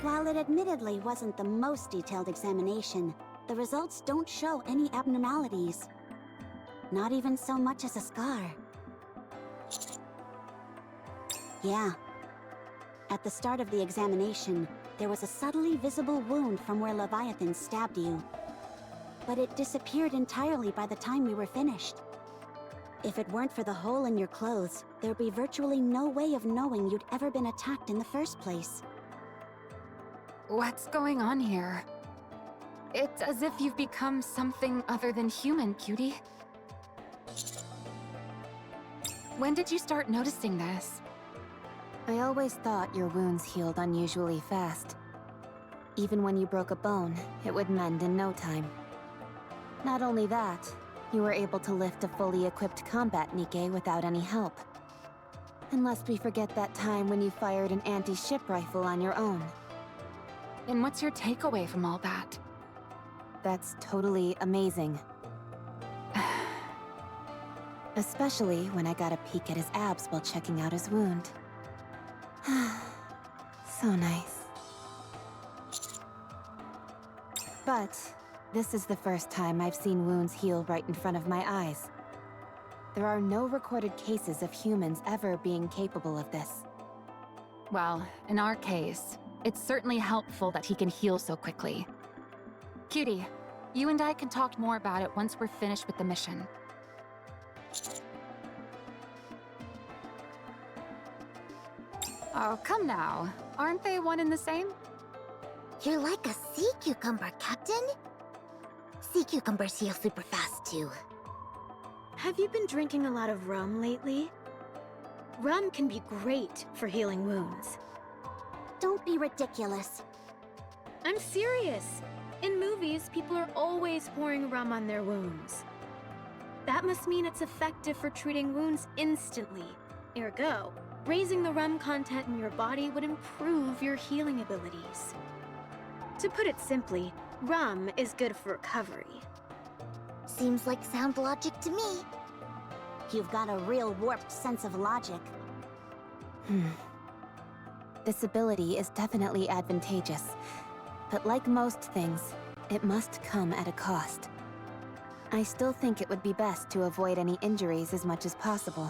While it admittedly wasn't the most detailed examination, the results don't show any abnormalities. Not even so much as a scar. Yeah. At the start of the examination, there was a subtly visible wound from where Leviathan stabbed you. But it disappeared entirely by the time we were finished. If it weren't for the hole in your clothes, there'd be virtually no way of knowing you'd ever been attacked in the first place. What's going on here? It's as if you've become something other than human, cutie. When did you start noticing this? I always thought your wounds healed unusually fast. Even when you broke a bone, it would mend in no time. Not only that, you were able to lift a fully equipped combat Nikke without any help. Unless we forget that time when you fired an anti-ship rifle on your own. And what's your takeaway from all that? That's totally amazing. Especially when I got a peek at his abs while checking out his wound. So nice. But this is the first time I've seen wounds heal right in front of my eyes. There are no recorded cases of humans ever being capable of this. Well, in our case, it's certainly helpful that he can heal so quickly. Cutie, you and I can talk more about it once we're finished with the mission. Oh, come now. Aren't they one and the same? You're like a sea cucumber, Captain. Sea cucumbers heal super fast, too. Have you been drinking a lot of rum lately? Rum can be great for healing wounds. Don't be ridiculous. I'm serious. In movies, people are always pouring rum on their wounds. That must mean it's effective for treating wounds instantly. Ergo, raising the rum content in your body would improve your healing abilities. To put it simply, rum is good for recovery. Seems like sound logic to me. You've got a real warped sense of logic. This ability is definitely advantageous, but like most things, it must come at a cost. I still think it would be best to avoid any injuries as much as possible,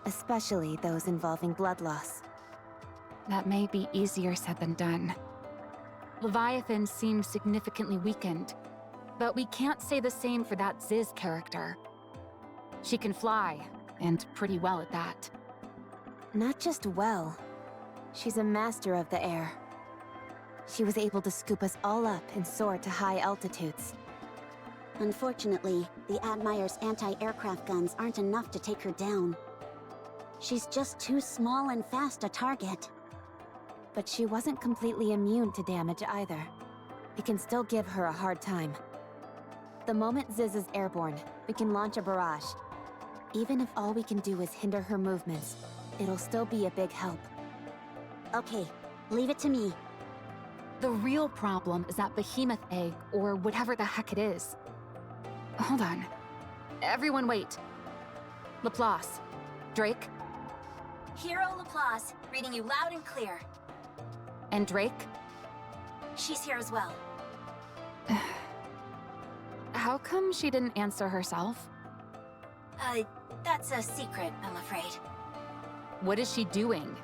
especially those involving blood loss. That may be easier said than done. Leviathan seems significantly weakened, but we can't say the same for that Ziz character. She can fly, and pretty well at that. Not just well, she's a master of the air. She was able to scoop us all up and soar to high altitudes. Unfortunately, the Admire's anti-aircraft guns aren't enough to take her down. She's just too small and fast a target. But she wasn't completely immune to damage either. We can still give her a hard time. The moment Ziz is airborne, we can launch a barrage. Even if all we can do is hinder her movements, it'll still be a big help. Okay, leave it to me. The real problem is that behemoth egg, or whatever the heck it is. Hold on. Everyone wait. Laplace. Drake. Hero Laplace, reading you loud and clear. And Drake? She's here as well. How come she didn't answer herself? That's a secret, I'm afraid. What is she doing?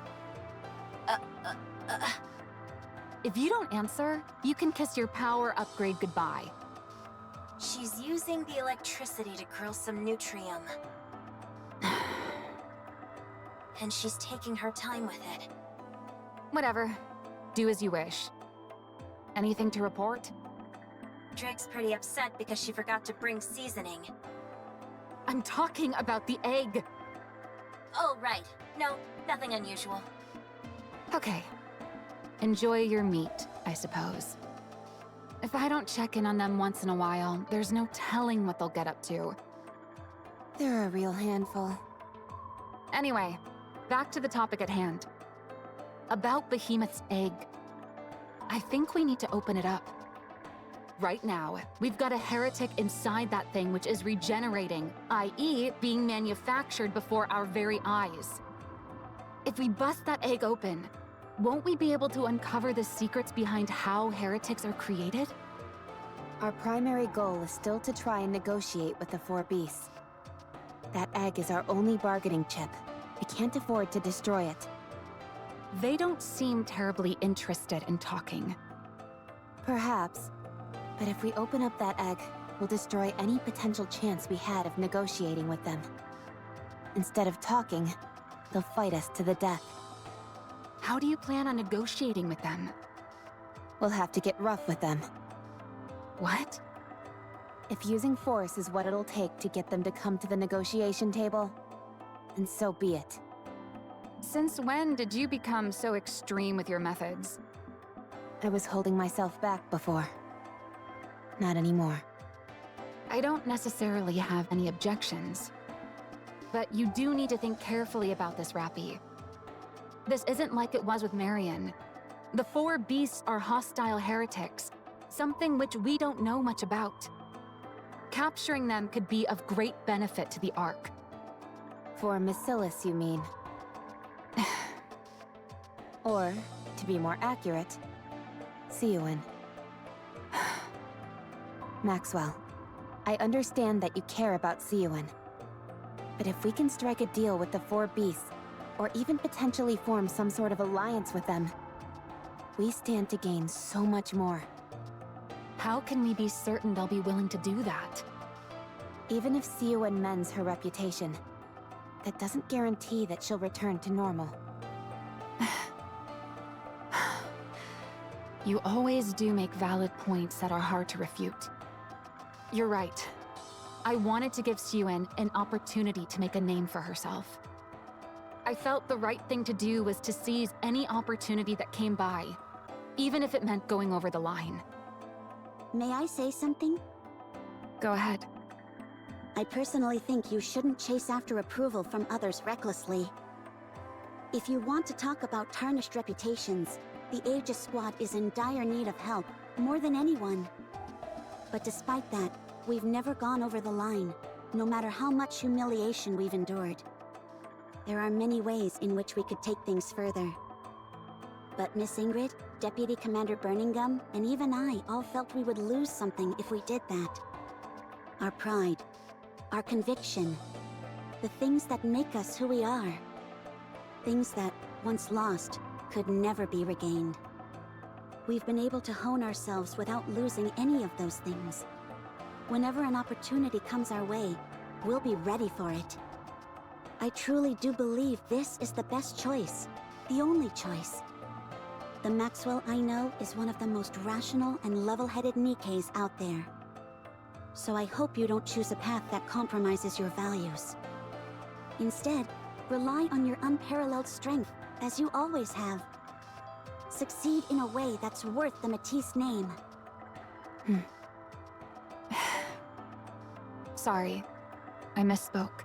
If you don't answer, you can kiss your power upgrade goodbye. She's using the electricity to grill some nutrium. And she's taking her time with it. Whatever. Do as you wish. Anything to report? Drake's pretty upset because she forgot to bring seasoning. I'm talking about the egg! Oh, right. No, nothing unusual. Okay. Enjoy your meat, I suppose. If I don't check in on them once in a while, there's no telling what they'll get up to. They're a real handful. Anyway, back to the topic at hand. About Behemoth's egg. I think we need to open it up. Right now, we've got a heretic inside that thing which is regenerating, i.e. being manufactured before our very eyes. If we bust that egg open, won't we be able to uncover the secrets behind how heretics are created? Our primary goal is still to try and negotiate with the four beasts. That egg is our only bargaining chip. We can't afford to destroy it. They don't seem terribly interested in talking. Perhaps. But if we open up that egg, we'll destroy any potential chance we had of negotiating with them. Instead of talking, they'll fight us to the death. How do you plan on negotiating with them? We'll have to get rough with them. What? If using force is what it'll take to get them to come to the negotiation table, then so be it. Since when did you become so extreme with your methods? I was holding myself back before. Not anymore. I don't necessarily have any objections. But you do need to think carefully about this, Rappy. This isn't like it was with Marion. The four beasts are hostile heretics, something which we don't know much about. Capturing them could be of great benefit to the Ark. For Macilis, you mean? Or, to be more accurate, Siouan. Maxwell, I understand that you care about Siouan. But if we can strike a deal with the four beasts, or even potentially form some sort of alliance with them, we stand to gain so much more. How can we be certain they'll be willing to do that? Even if Siouan mends her reputation, that doesn't guarantee that she'll return to normal. You always do make valid points that are hard to refute. You're right. I wanted to give Siouan an opportunity to make a name for herself. I felt the right thing to do was to seize any opportunity that came by, even if it meant going over the line. May I say something? Go ahead. I personally think you shouldn't chase after approval from others recklessly. If you want to talk about tarnished reputations, the Aegis Squad is in dire need of help, more than anyone. But despite that, we've never gone over the line, no matter how much humiliation we've endured. There are many ways in which we could take things further. But Miss Ingrid, Deputy Commander Burningham, and even I all felt we would lose something if we did that. Our pride, our conviction, the things that make us who we are. Things that, once lost, could never be regained. We've been able to hone ourselves without losing any of those things. Whenever an opportunity comes our way, we'll be ready for it. I truly do believe this is the best choice, the only choice. The Maxwell I know is one of the most rational and level-headed Nikkes out there. So I hope you don't choose a path that compromises your values. Instead, rely on your unparalleled strength, as you always have. Succeed in a way that's worth the Matisse name. Sorry, I misspoke.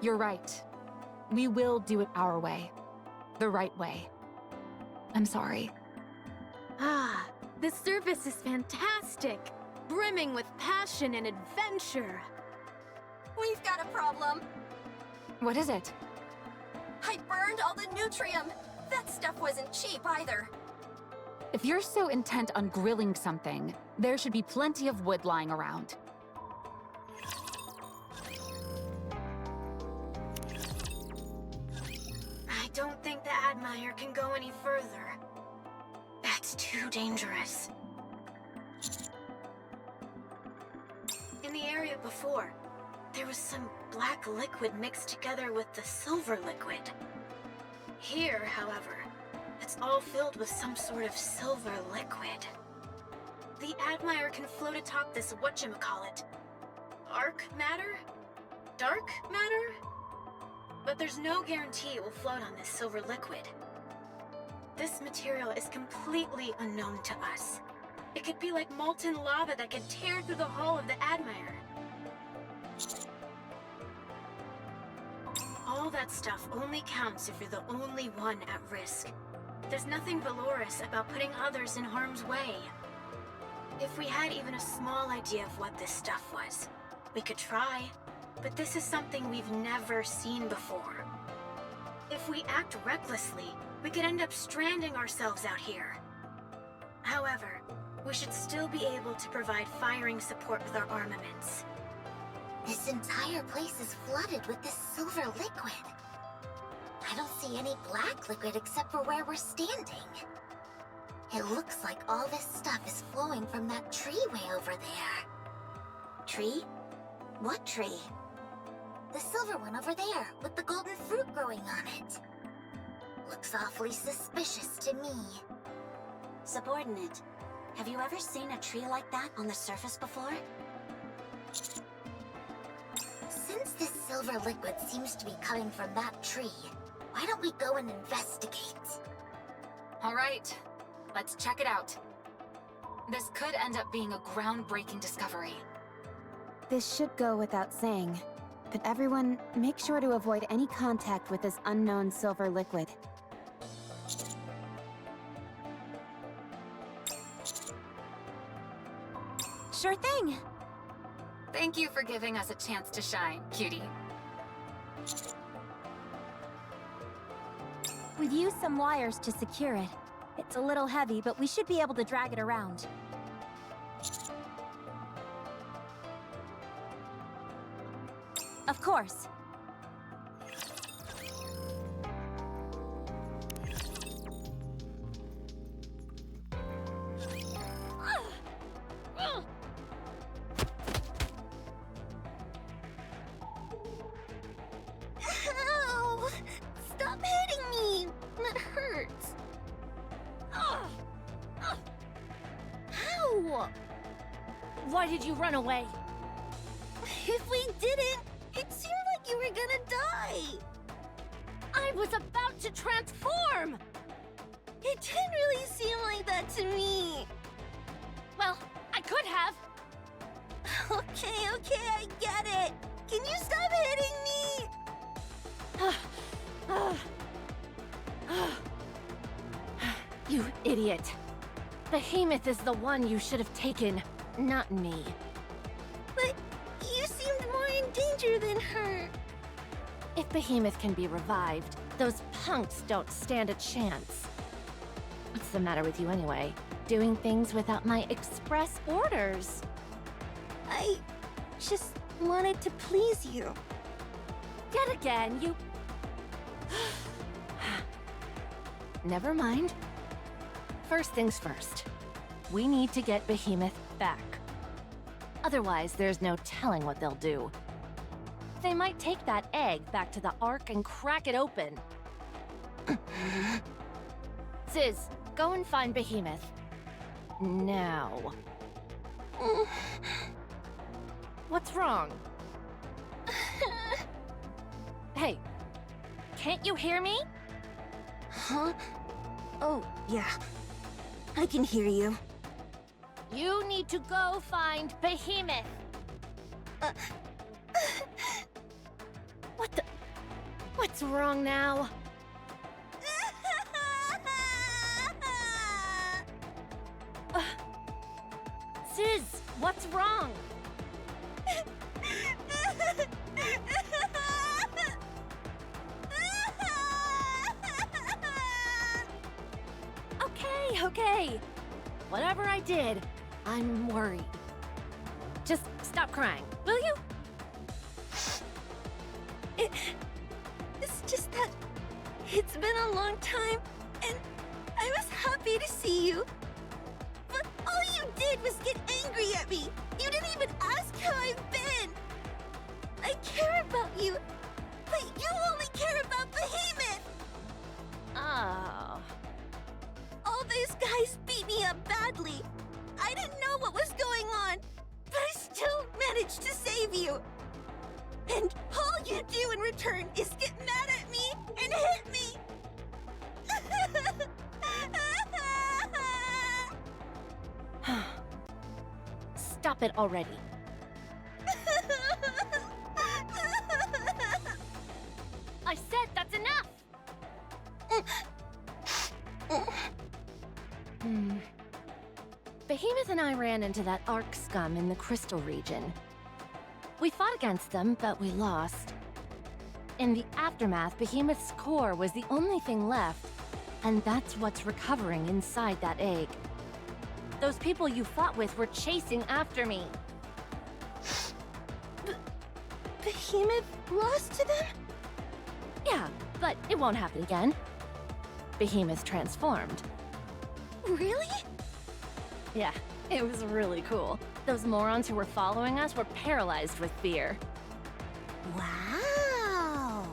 You're right. We will do it our way. The right way. I'm sorry. Ah, the service is fantastic! Brimming with passion and adventure! We've got a problem. What is it? I burned all the nutrium. That stuff wasn't cheap either. If you're so intent on grilling something, there should be plenty of wood lying around. I don't think the Admire can go any further. That's too dangerous. In the area before, there was some black liquid mixed together with the silver liquid. Here, however, it's all filled with some sort of silver liquid. The Admire can float atop this whatchamacallit. Arc matter? Dark matter? But there's no guarantee it will float on this silver liquid. This material is completely unknown to us. It could be like molten lava that could tear through the hull of the Admire. All that stuff only counts if you're the only one at risk. There's nothing valorous about putting others in harm's way. If we had even a small idea of what this stuff was, we could try, but this is something we've never seen before. If we act recklessly, We could end up stranding ourselves out here. However, we should still be able to provide firing support with our armaments. This entire place is flooded with this silver liquid. I don't see any black liquid except for where we're standing. It looks like all this stuff is flowing from that tree way over there. Tree? What tree? The silver one over there, with the golden fruit growing on it. Looks awfully suspicious to me. Subordinate, have you ever seen a tree like that on the surface before? Since this silver liquid seems to be coming from that tree, why don't we go and investigate? All right, let's check it out. This could end up being a groundbreaking discovery. This should go without saying, but everyone, make sure to avoid any contact with this unknown silver liquid. Sure thing. Thank you for giving us a chance to shine, cutie. We've used some wires to secure it. It's a little heavy, but we should be able to drag it around. Of course. Ow! Stop hitting me! That hurts. Ow! Why did you run away? If we didn't, it seemed like you were gonna die. I was about to transform! It didn't really seem like that to me. Well, I could have. Okay, I get it. Can you stop hitting me? You idiot. Behemoth is the one you should have taken, not me. But you seemed more in danger than her. If Behemoth can be revived, those punks don't stand a chance. What's the matter with you anyway? Doing things without my express orders. I just wanted to please you. Yet again, you... Never mind. First things first. We need to get Behemoth back. Otherwise, there's no telling what they'll do. They might take that egg back to the Ark and crack it open. Sis, go and find Behemoth. Now. What's wrong? Hey, can't you hear me? Huh? Oh, yeah. I can hear you. You need to go find Behemoth. What the... What's wrong now? Sis, what's wrong? Okay. Whatever I did, I'm worried. Just stop crying, will you? It's just that it's been a long time, and I was happy to see you. But all you did was get angry at me. You didn't even ask how I've been. I care about you, but you only care about Behemoth. Oh. All those guys beat me up badly. I didn't know what was going on, but I still managed to save you. And all you do in return is get mad at me and hit me. Stop it already. I said that's enough! Behemoth and I ran into that Ark scum in the Crystal region. We fought against them, but we lost. In the aftermath, Behemoth's core was the only thing left. And that's what's recovering inside that egg. Those people you fought with were chasing after me. Behemoth lost to them? Yeah, but it won't happen again. Behemoth transformed. Really? Yeah, it was really cool. Those morons who were following us were paralyzed with fear. Wow!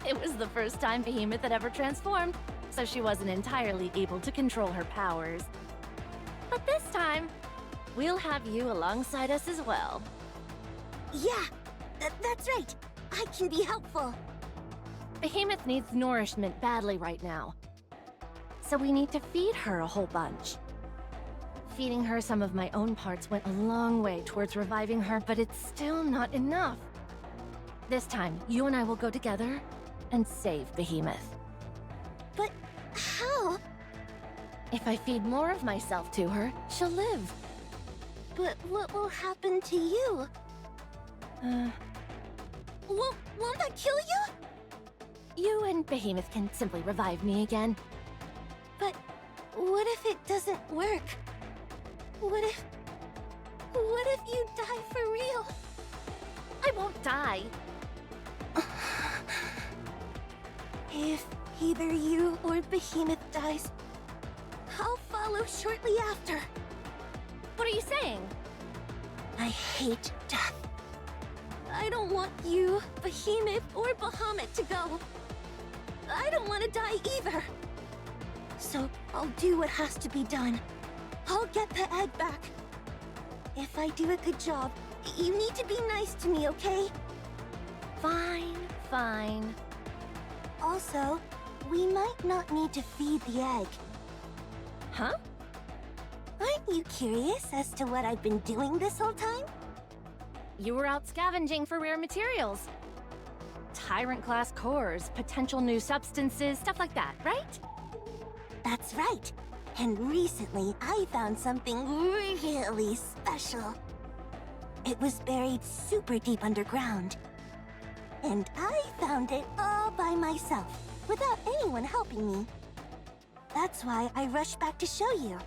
It was the first time Behemoth had ever transformed, so she wasn't entirely able to control her powers. But this time, we'll have you alongside us as well. Yeah, that's right. I can be helpful. Behemoth needs nourishment badly right now. So we need to feed her a whole bunch. Feeding her some of my own parts went a long way towards reviving her, but it's still not enough. This time, you and I will go together and save Behemoth. But how? If I feed more of myself to her, she'll live. But what will happen to you? Won't that kill you? You and Behemoth can simply revive me again. But what if it doesn't work? What if you die for real? I won't die. If either you or Behemoth dies, I'll follow shortly after. What are you saying? I hate death. I don't want you, Behemoth, or Bahamut to go. I don't want to die either. So I'll do what has to be done. I'll get the egg back. If I do a good job, you need to be nice to me, okay? Fine, fine. Also, we might not need to feed the egg. Huh? Aren't you curious as to what I've been doing this whole time? You were out scavenging for rare materials. Tyrant-class cores, potential new substances, stuff like that, right? That's right. And recently, I found something really special. It was buried super deep underground. And I found it all by myself, without anyone helping me. That's why I rushed back to show you.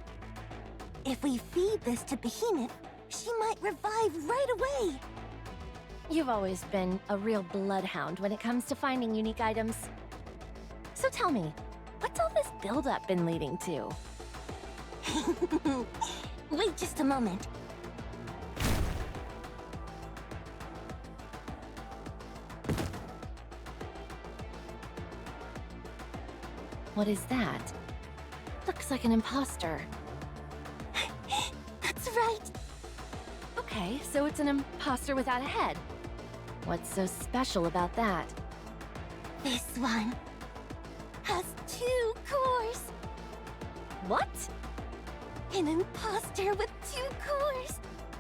If we feed this to Behemoth, she might revive right away. You've always been a real bloodhound when it comes to finding unique items. So tell me, what's all this build-up been leading to? Wait just a moment. What is that? Looks like an imposter. That's right. Okay, so it's an imposter without a head. What's so special about that? This one has 2 cores. What? An imposter with 2 cores.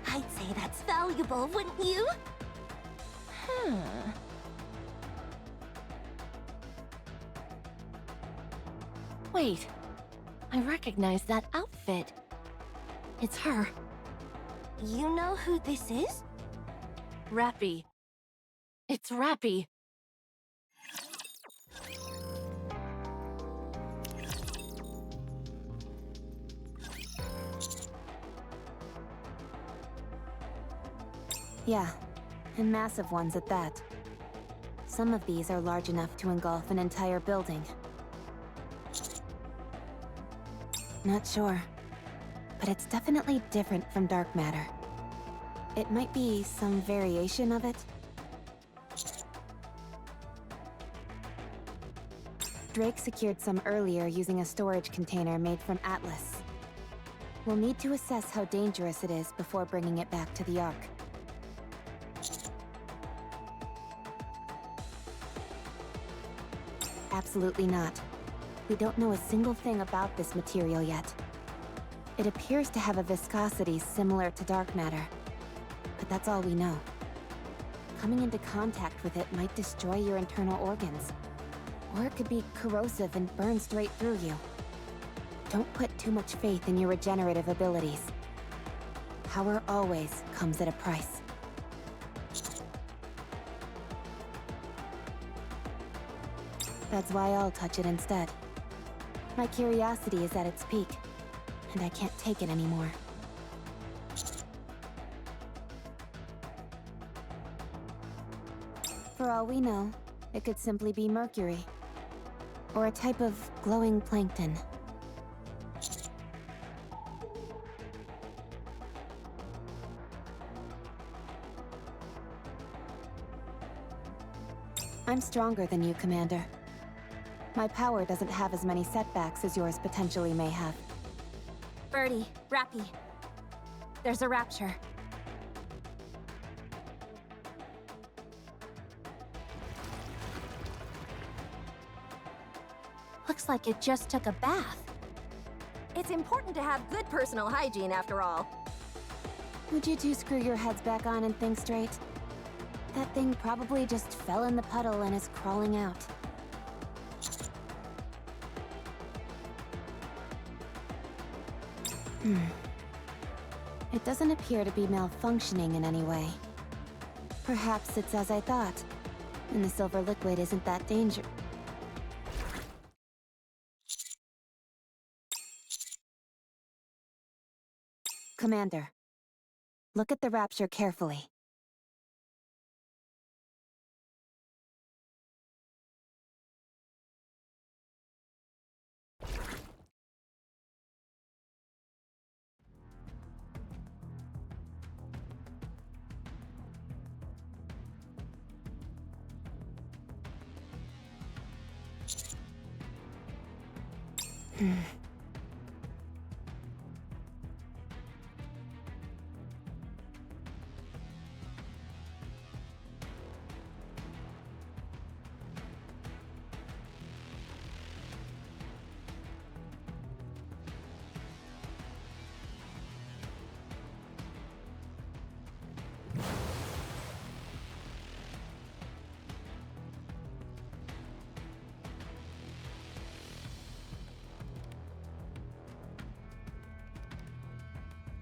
I'd say that's valuable, wouldn't you? Huh. Wait, I recognize that outfit. It's her, You know who this is? Rappy. It's Rappy. Yeah, and massive ones at that. Some of these are large enough to engulf an entire building. Not sure, but it's definitely different from dark matter. It might be some variation of it. Drake secured some earlier using a storage container made from Atlas. We'll need to assess how dangerous it is before bringing it back to the Ark. Absolutely not. We don't know a single thing about this material yet. It appears to have a viscosity similar to dark matter, but that's all we know. Coming into contact with it might destroy your internal organs, or it could be corrosive and burn straight through you. Don't put too much faith in your regenerative abilities. Power always comes at a price. That's why I'll touch it instead. My curiosity is at its peak, and I can't take it anymore. For all we know, it could simply be mercury, or a type of glowing plankton. I'm stronger than you, Commander. My power doesn't have as many setbacks as yours potentially may have. Birdie, Rappy. There's a rapture. Looks like it just took a bath. It's important to have good personal hygiene after all. Would you two screw your heads back on and think straight? That thing probably just fell in the puddle and is crawling out. It doesn't appear to be malfunctioning in any way. Perhaps it's as I thought, and the silver liquid isn't that dangerous. Commander, look at the rapture carefully.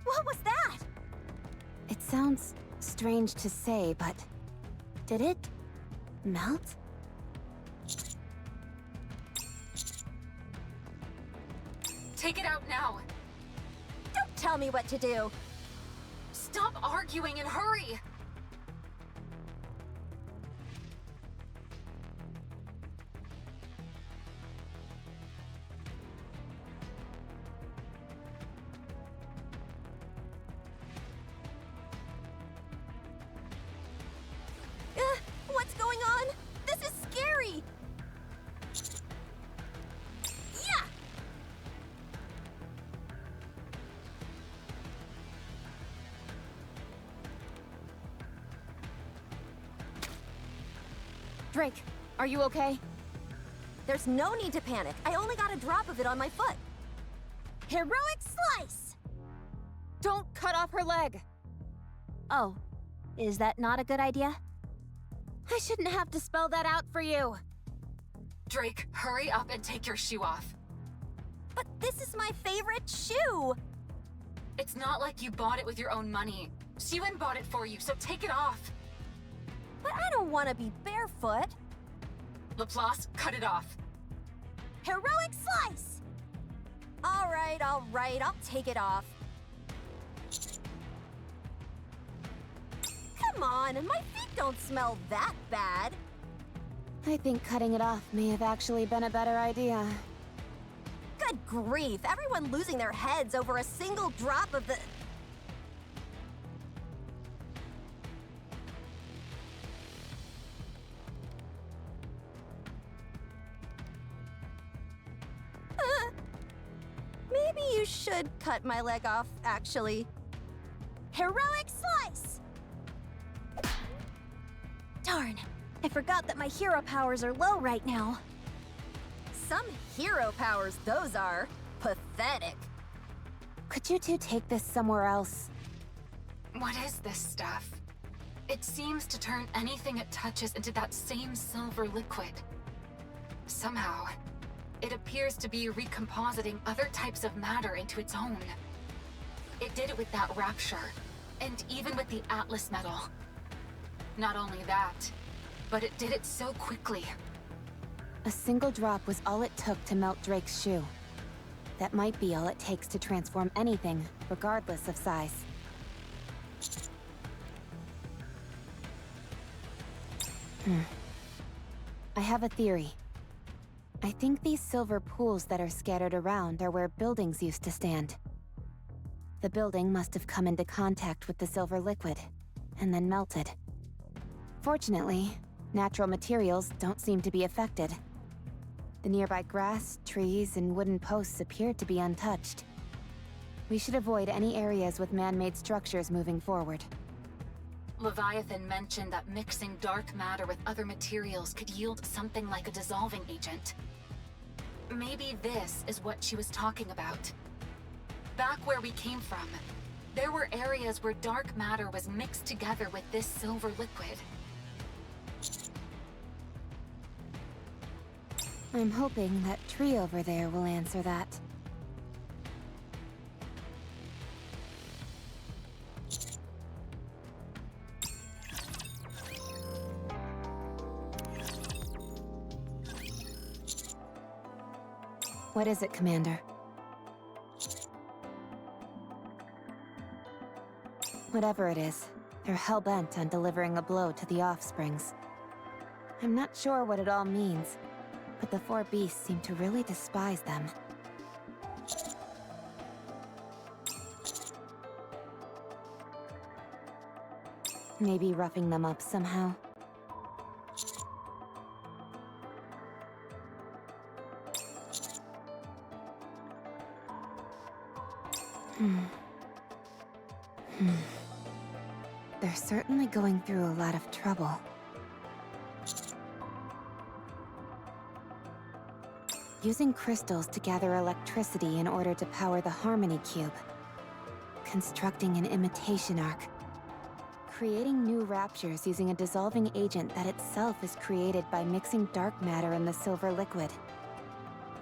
What was that? It sounds strange to say, but did it melt? Take it out now. Don't tell me what to do. Stop arguing and hurry. What's going on? This is scary! Yeah! Drake, are you okay? There's no need to panic. I only got a drop of it on my foot. Heroic slice! Don't cut off her leg! Oh, is that not a good idea? I shouldn't have to spell that out for you! Drake, hurry up and take your shoe off. But this is my favorite shoe! It's not like you bought it with your own money. Siwon bought it for you, so take it off. But I don't want to be barefoot. Laplace, cut it off. Heroic slice! All right, I'll take it off. Come on, my feet don't smell that bad. I think cutting it off may have actually been a better idea. Good grief, everyone losing their heads over a single drop of the... Maybe you should cut my leg off, actually. Heroic slice! Darn, I forgot that my hero powers are low right now. Some hero powers those are. Pathetic. Could you two take this somewhere else? What is this stuff? It seems to turn anything it touches into that same silver liquid. Somehow, it appears to be recompositing other types of matter into its own. It did it with that rapture, and even with the Atlas metal. Not only that, but it did it so quickly. A single drop was all it took to melt Drake's shoe. that might be all it takes to transform anything, regardless of size. I have a theory. I think these silver pools that are scattered around are where buildings used to stand. The building must have come into contact with the silver liquid, and then melted. Fortunately, natural materials don't seem to be affected. The nearby grass, trees, and wooden posts appear to be untouched. We should avoid any areas with man-made structures moving forward. Leviathan mentioned that mixing dark matter with other materials could yield something like a dissolving agent. Maybe this is what she was talking about. Back where we came from, there were areas where dark matter was mixed together with this silver liquid. I'm hoping that tree over there will answer that. What is it, Commander? Whatever it is, they're hell-bent on delivering a blow to the offsprings. I'm not sure what it all means, but the four beasts seem to really despise them. Maybe roughing them up somehow. They're certainly going through a lot of trouble. Using crystals to gather electricity in order to power the Harmony Cube. Constructing an imitation arc. Creating new raptures using a dissolving agent that itself is created by mixing dark matter in the silver liquid.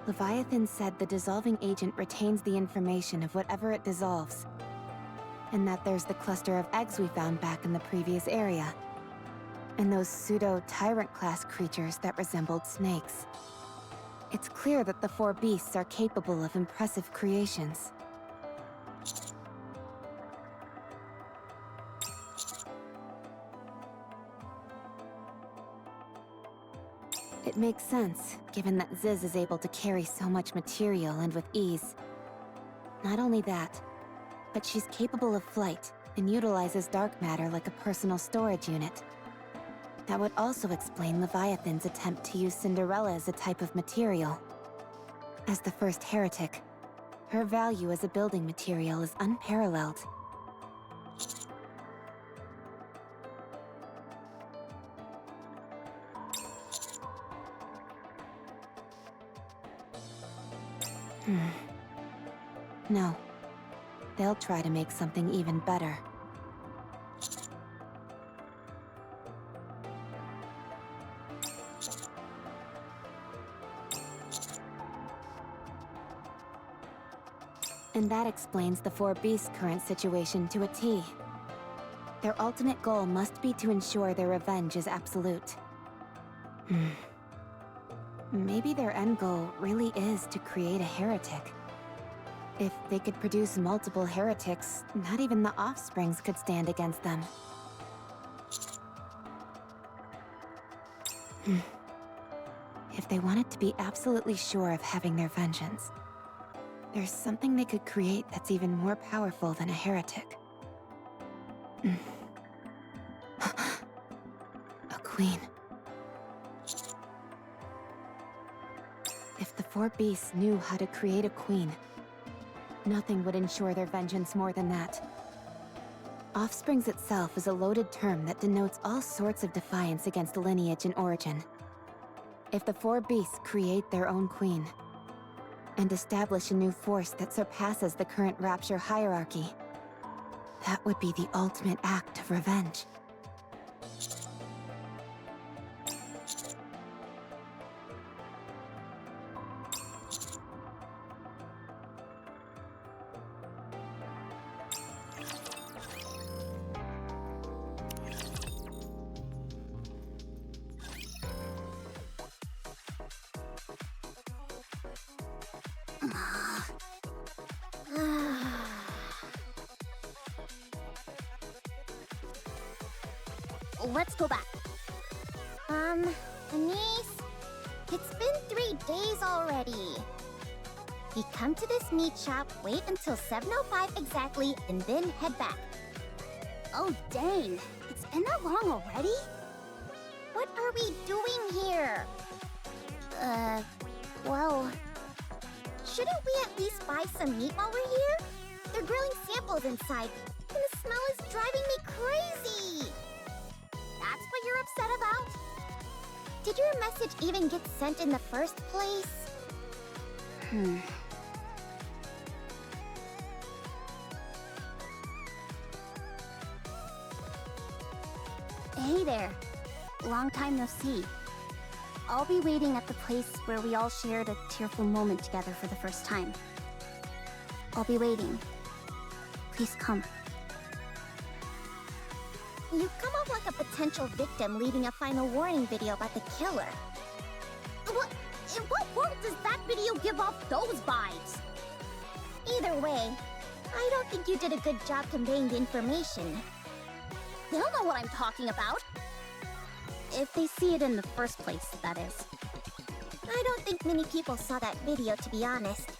Leviathan said the dissolving agent retains the information of whatever it dissolves. And that there's the cluster of eggs we found back in the previous area. And those pseudo-tyrant-class creatures that resembled snakes. It's clear that the four beasts are capable of impressive creations. It makes sense, given that Ziz is able to carry so much material and with ease. Not only that, but she's capable of flight and utilizes dark matter like a personal storage unit. That would also explain Leviathan's attempt to use Cinderella as a type of material. As the first heretic, her value as a building material is unparalleled. No. They'll try to make something even better. And that explains the four beasts' current situation to a T. Their ultimate goal must be to ensure their revenge is absolute. Maybe their end goal really is to create a heretic. If they could produce multiple heretics, not even the offsprings could stand against them. If they wanted to be absolutely sure of having their vengeance, there's something they could create that's even more powerful than a heretic. A queen. If the four beasts knew how to create a queen, nothing would ensure their vengeance more than that. Offsprings itself is a loaded term that denotes all sorts of defiance against lineage and origin. If the four beasts create their own queen, and establish a new force that surpasses the current Rapture hierarchy, that would be the ultimate act of revenge. let's go back. Anise, it's been 3 days already. We come to this meat shop, wait until 7:05 exactly, and then head back. Oh, dang. It's been that long already? What are we doing here? Well... Shouldn't we at least buy some meat while we're here? They're grilling samples inside, and the smell is driving me crazy! That's what you're upset about? Did your message even get sent in the first place? Hey there. Long time no see. I'll be waiting at the place where we all shared a tearful moment together for the first time. I'll be waiting. Please come. You come off like a potential victim leaving a final warning video about the killer. In what world does that video give off those vibes? Either way, I don't think you did a good job conveying the information. They'll know what I'm talking about. If they see it in the first place, that is. I don't think many people saw that video, to be honest.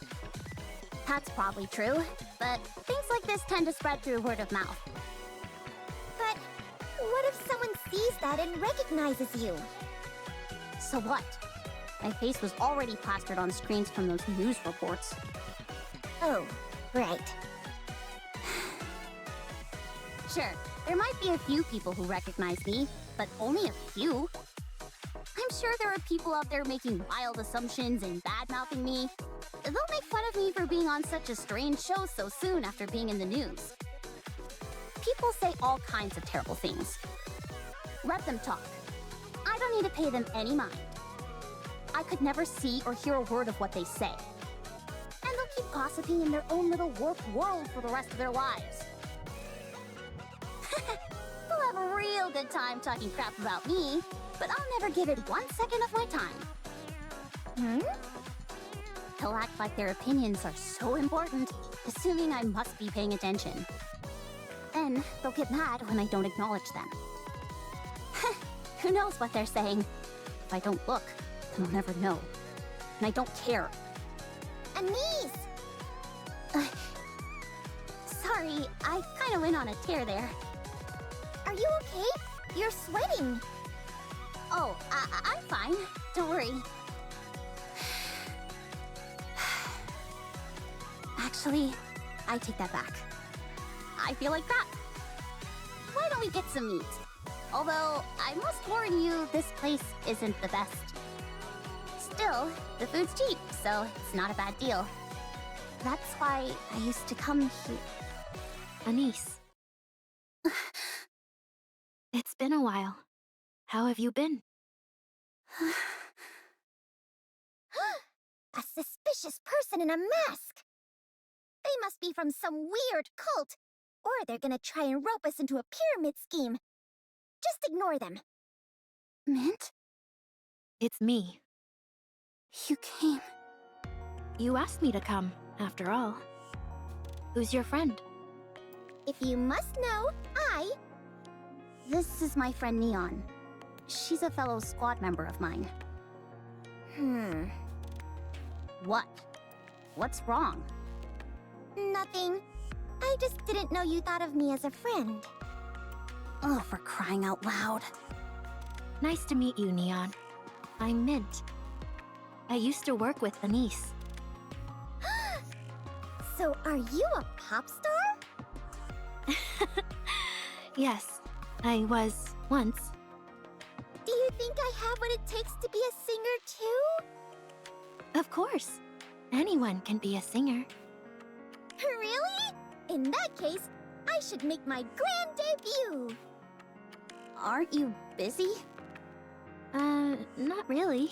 That's probably true, but things like this tend to spread through word of mouth. But what if someone sees that and recognizes you? So what? My face was already plastered on screens from those news reports. Oh, right. Sure, there might be a few people who recognize me, but only a few. I'm sure there are people out there making wild assumptions and bad-mouthing me. They'll make fun of me for being on such a strange show so soon after being in the news. People say all kinds of terrible things. Let them talk. I don't need to pay them any mind. I could never see or hear a word of what they say. And they'll keep gossiping in their own little warped world for the rest of their lives. They'll have a real good time talking crap about me, but I'll never give it 1 second of my time. They'll act like their opinions are so important, assuming I must be paying attention. Then they'll get mad when I don't acknowledge them. Who knows what they're saying? If I don't look, then I'll never know. And I don't care. Anise! Sorry, I kind of went on a tear there. Are you okay? You're sweating. Oh, I'm fine. Don't worry. Actually, I take that back. I feel like crap. Why don't we get some meat? Although, I must warn you, this place isn't the best. Still, the food's cheap, so it's not a bad deal. That's why I used to come here. Anise. It's been a while. How have you been? A suspicious person in a mask! They must be from some weird cult, or they're gonna try and rope us into a pyramid scheme. Just ignore them. Mint? It's me. You came. You asked me to come, after all. Who's your friend? If you must know, This is my friend Neon. She's a fellow squad member of mine. What? What's wrong? Nothing. I just didn't know you thought of me as a friend. Oh, for crying out loud. Nice to meet you, Neon. I'm Mint. I used to work with Anise. So are you a pop star? Yes, I was once. Do you think I have what it takes to be a singer too? Of course. Anyone can be a singer. Really? In that case, I should make my grand debut. Aren't you busy? Not really.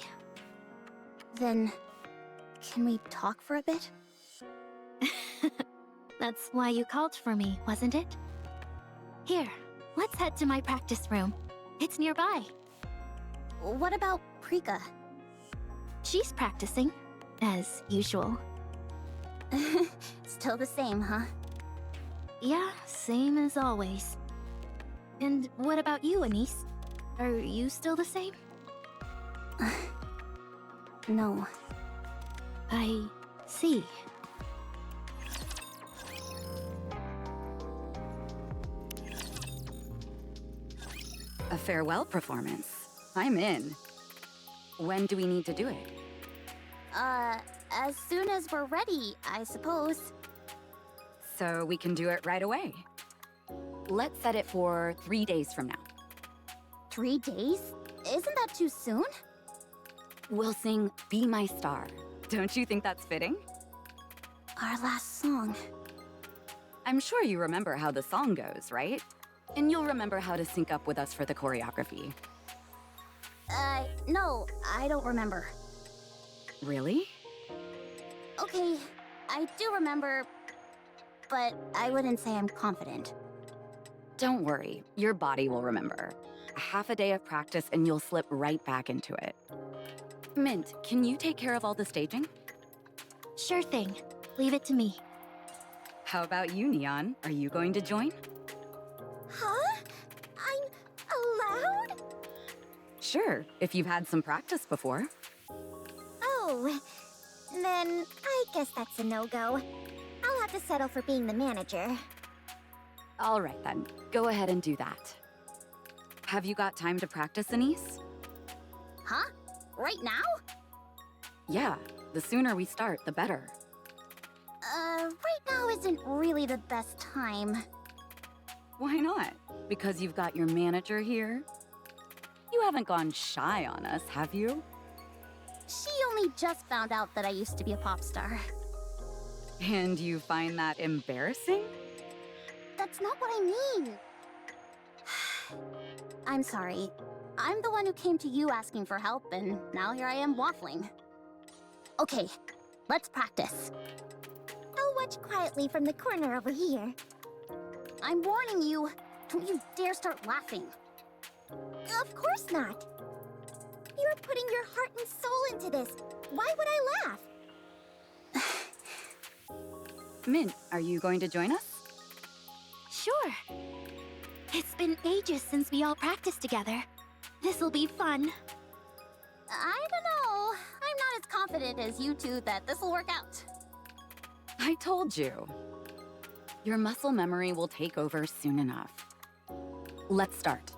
Then, can we talk for a bit? That's why you called for me, wasn't it? Here, let's head to my practice room. It's nearby. What about Prika? She's practicing, as usual. Still the same, huh? Yeah, same as always. And what about you, Anise? Are you still the same? No. I see. A farewell performance. I'm in. When do we need to do it? As soon as we're ready, I suppose. So we can do it right away. Let's set it for 3 days from now. 3 days? Isn't that too soon? We'll sing Be My Star. Don't you think that's fitting? Our last song. I'm sure you remember how the song goes, right? And you'll remember how to sync up with us for the choreography. No, I don't remember. Really? Okay, I do remember, but I wouldn't say I'm confident. Don't worry, your body will remember. A half a day of practice and you'll slip right back into it. Mint, can you take care of all the staging? Sure thing. Leave it to me. How about you, Neon? Are you going to join? Huh? I'm allowed? Sure, if you've had some practice before. Oh, then I guess that's a no-go. I'll have to settle for being the manager. All right then, go ahead and do that. Have you got time to practice, Anise? Huh? Right now? Yeah, the sooner we start, the better. Right now isn't really the best time. Why not? Because you've got your manager here? You haven't gone shy on us, have you? She only just found out that I used to be a pop star. And you find that embarrassing? That's not what I mean. I'm sorry. I'm the one who came to you asking for help, and now here I am waffling. Okay, let's practice. I'll watch quietly from the corner over here. I'm warning you. Don't you dare start laughing. Of course not. You're putting your heart and soul into this. Why would I laugh? Mint, are you going to join us? Sure. It's been ages since we all practiced together. This'll be fun. I don't know. I'm not as confident as you two that this'll work out. I told you. Your muscle memory will take over soon enough. Let's start.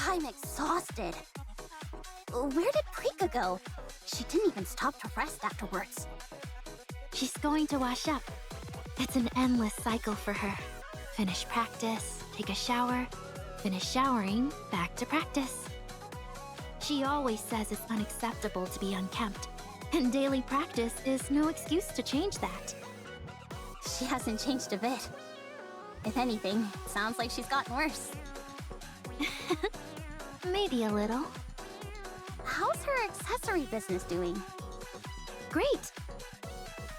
I'm exhausted. Where did Prika go? She didn't even stop to rest afterwards. She's going to wash up. It's an endless cycle for her. Finish practice, take a shower, finish showering, back to practice. She always says it's unacceptable to be unkempt, and daily practice is no excuse to change that. She hasn't changed a bit. If anything, it sounds like she's gotten worse. Maybe a little. How's her accessory business doing? Great!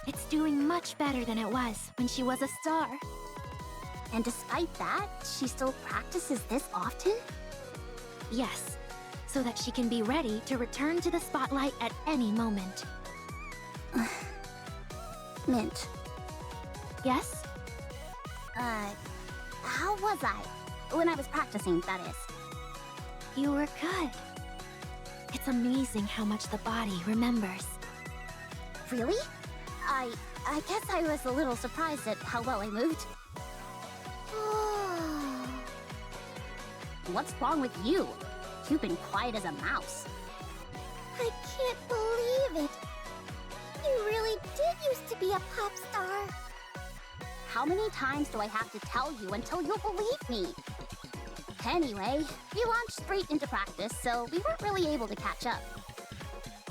It's doing much better than it was when she was a star. And despite that, she still practices this often? Yes, so that she can be ready to return to the spotlight at any moment. Mint. Yes? How was I? When I was practicing, that is. You were good. It's amazing how much the body remembers. Really? I guess I was a little surprised at how well I moved. What's wrong with you? You've been quiet as a mouse. I can't believe it. You really did used to be a pop star. How many times do I have to tell you until you'll believe me? Anyway, we launched straight into practice, so we weren't really able to catch up.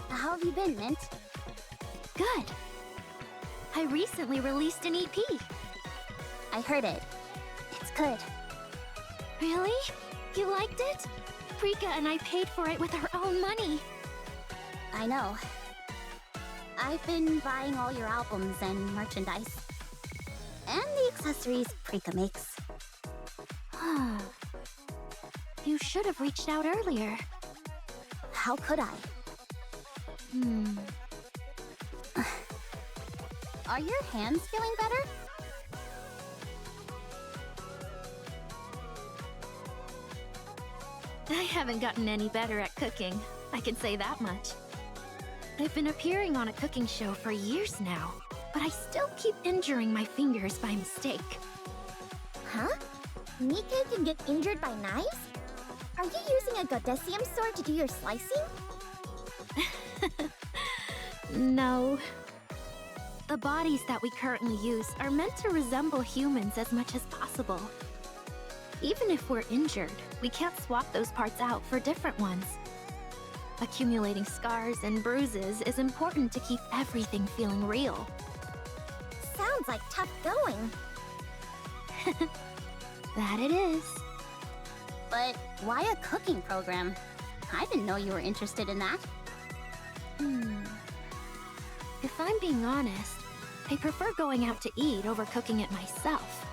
How have you been, Mint? Good. I recently released an EP. I heard it. It's good. Really? You liked it? Prika and I paid for it with our own money. I know. I've been buying all your albums and merchandise. And the accessories Prika makes. You should have reached out earlier. how could I? Are your hands feeling better? I haven't gotten any better at cooking, I can say that much. I've been appearing on a cooking show for years now, but I still keep injuring my fingers by mistake. Huh? Nikke can get injured by knives? Are you using a Godesium sword to do your slicing? No. The bodies that we currently use are meant to resemble humans as much as possible. Even if we're injured, we can't swap those parts out for different ones. Accumulating scars and bruises is important to keep everything feeling real. Sounds like tough going. That it is. But why a cooking program? I didn't know you were interested in that. If I'm being honest, I prefer going out to eat over cooking it myself.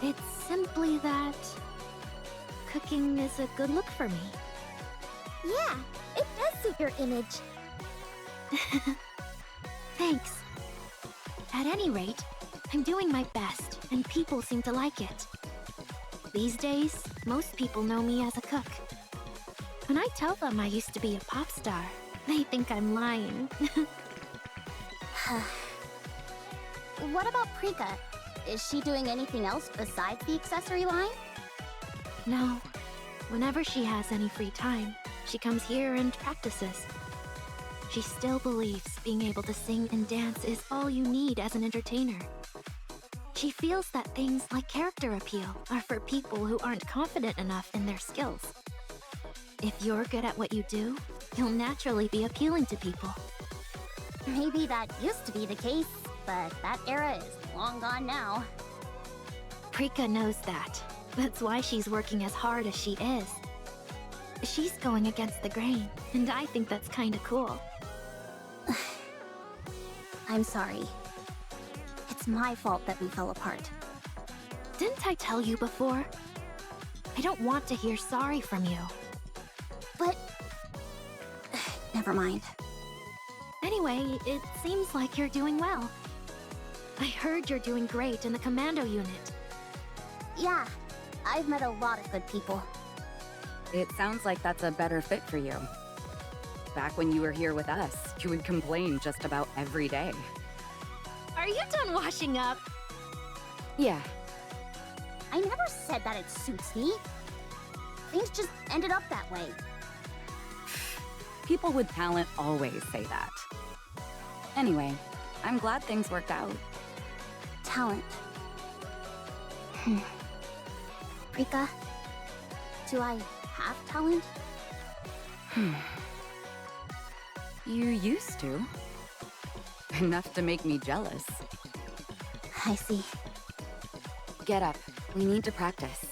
It's simply that cooking is a good look for me. Yeah, it does suit your image. Thanks. At any rate, I'm doing my best, and people seem to like it. These days, most people know me as a cook. When I tell them I used to be a pop star, they think I'm lying. What about Prika? Is she doing anything else besides the accessory line? No. Whenever she has any free time, she comes here and practices. She still believes being able to sing and dance is all you need as an entertainer. She feels that things like character appeal are for people who aren't confident enough in their skills. If you're good at what you do, you'll naturally be appealing to people. Maybe that used to be the case, but that era is long gone now. Prika knows that. That's why she's working as hard as she is. She's going against the grain, and I think that's kinda cool. I'm sorry. It's my fault that we fell apart. Didn't I tell you before? I don't want to hear sorry from you. But... never mind. Anyway, it seems like you're doing well. I heard you're doing great in the commando unit. Yeah, I've met a lot of good people. It sounds like that's a better fit for you. Back when you were here with us, you would complain just about every day. Are you done washing up? Yeah. I never said that it suits me. Things just ended up that way. People with talent always say that. Anyway, I'm glad things worked out. Talent. Prika, do I have talent? You used to. Enough to make me jealous. I see. Get up. We need to practice.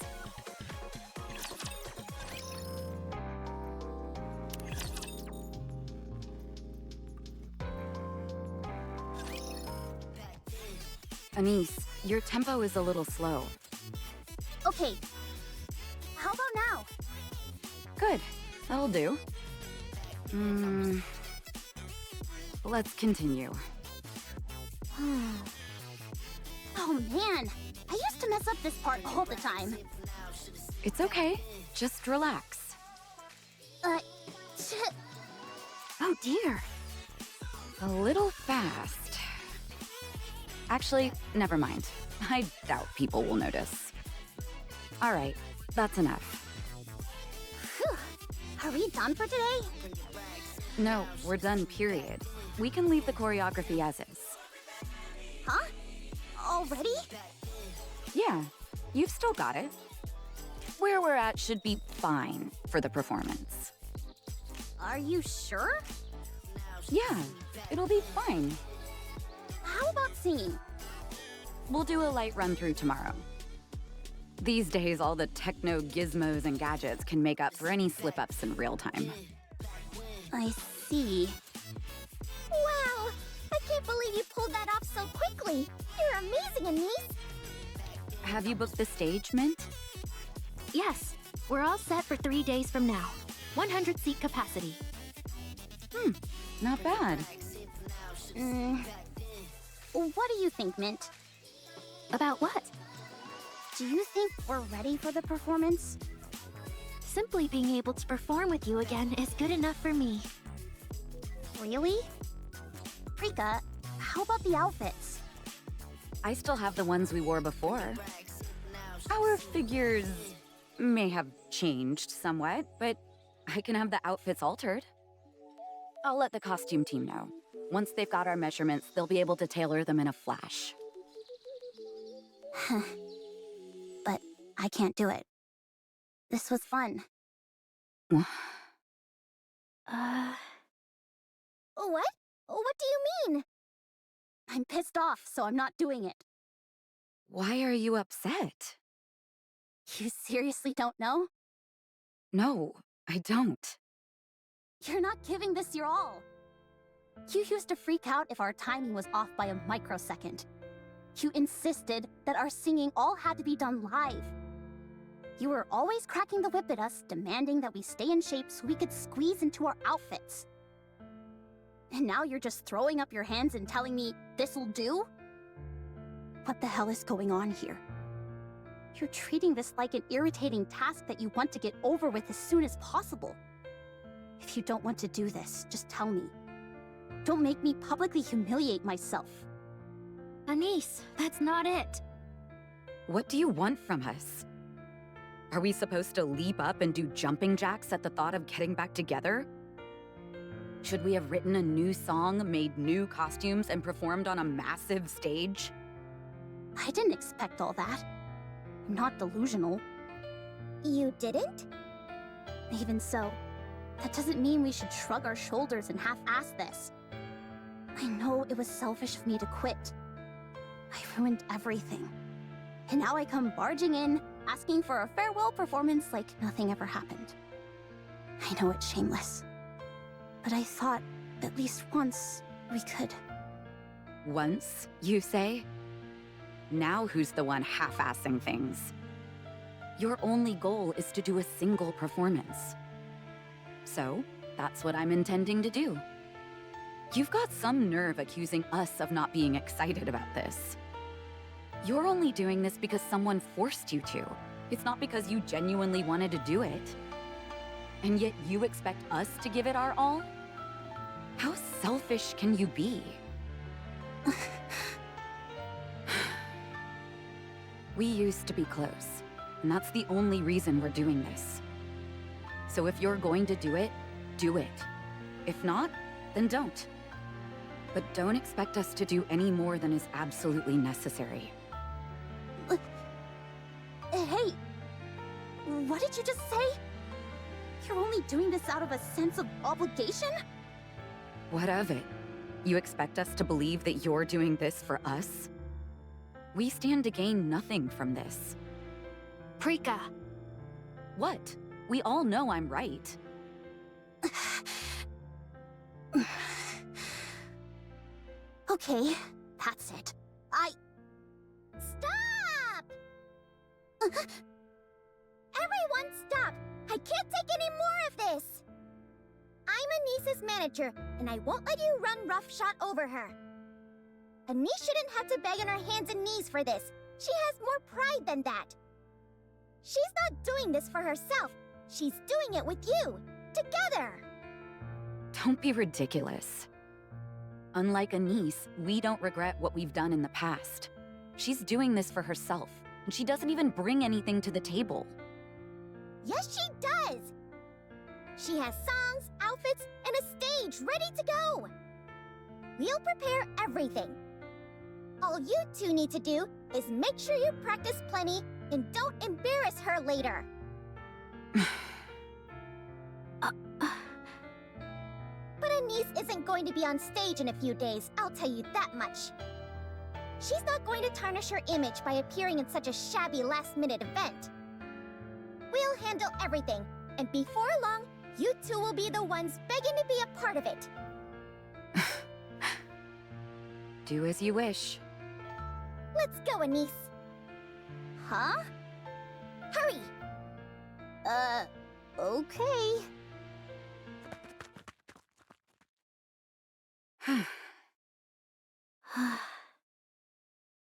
Anise, your tempo is a little slow. Okay. How about now? Good. That'll do. Let's continue. Oh man, I used to mess up this part all the time. It's okay. Just relax. Shit. Oh dear. A little fast. Actually, never mind. I doubt people will notice. All right, that's enough. Phew. Are we done for today? No, we're done, period. We can leave the choreography as is. Huh? Already? Yeah, you've still got it. Where we're at should be fine for the performance. Are you sure? Yeah, it'll be fine. How about singing? We'll do a light run-through tomorrow. These days, all the techno gizmos and gadgets can make up for any slip-ups in real time. I see. Wow! I can't believe you pulled that off so quickly! You're amazing, Anise! Have you booked the stage, Mint? Yes, we're all set for 3 days from now. 100-seat capacity. Not bad. What do you think, Mint? About what? Do you think we're ready for the performance? Simply being able to perform with you again is good enough for me. Really? Rika, how about the outfits? I still have the ones we wore before. Our figures may have changed somewhat, but I can have the outfits altered. I'll let the costume team know. Once they've got our measurements, they'll be able to tailor them in a flash. But I can't do it. This was fun. What? What do you mean? I'm pissed off, so I'm not doing it. Why are you upset? You seriously don't know? No, I don't. You're not giving this your all. You used to freak out if our timing was off by a microsecond. You insisted that our singing all had to be done live. You were always cracking the whip at us, demanding that we stay in shape so we could squeeze into our outfits. And now you're just throwing up your hands and telling me this'll do? What the hell is going on here? You're treating this like an irritating task that you want to get over with as soon as possible. If you don't want to do this, just tell me. Don't make me publicly humiliate myself. Anise, that's not it. What do you want from us? Are we supposed to leap up and do jumping jacks at the thought of getting back together? Should we have written a new song, made new costumes, and performed on a massive stage? I didn't expect all that. I'm not delusional. You didn't? Even so, that doesn't mean we should shrug our shoulders and half-ass this. I know it was selfish of me to quit. I ruined everything. And now I come barging in, asking for a farewell performance like nothing ever happened. I know it's shameless. But I thought, at least once, we could. Once, you say? Now who's the one half-assing things? Your only goal is to do a single performance. So, that's what I'm intending to do. You've got some nerve accusing us of not being excited about this. You're only doing this because someone forced you to. It's not because you genuinely wanted to do it. And yet you expect us to give it our all? How selfish can you be? We used to be close, and that's the only reason we're doing this. So if you're going to do it, do it. If not, then don't. But don't expect us to do any more than is absolutely necessary. Hey! What did you just say? You're only doing this out of a sense of obligation? What of it? You expect us to believe that you're doing this for us? We stand to gain nothing from this. Prika. What? We all know I'm right. Okay, that's it. Stop! Everyone stop! I can't take any more of this! I'm Anise's manager, and I won't let you run roughshod over her. Anise shouldn't have to beg on her hands and knees for this. She has more pride than that. She's not doing this for herself. She's doing it with you. Together. Don't be ridiculous. Unlike Anise, we don't regret what we've done in the past. She's doing this for herself, and she doesn't even bring anything to the table. Yes, she does. She has songs, outfits, and a stage ready to go. We'll prepare everything. All you two need to do is make sure you practice plenty and don't embarrass her later. But Anise isn't going to be on stage in a few days, I'll tell you that much. She's not going to tarnish her image by appearing in such a shabby last-minute event. We'll handle everything, and before long, you two will be the ones begging to be a part of it. Do as you wish. Let's go, Anise. Huh? Hurry! Okay.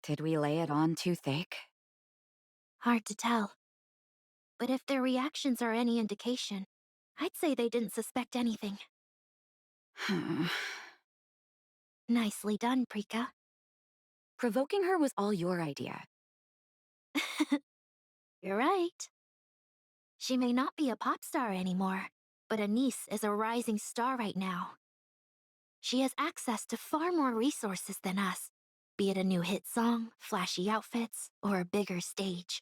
Did we lay it on too thick? Hard to tell. But if their reactions are any indication, I'd say they didn't suspect anything. Nicely done, Prika. Provoking her was all your idea. You're right. She may not be a pop star anymore, but Anise is a rising star right now. She has access to far more resources than us, be it a new hit song, flashy outfits, or a bigger stage.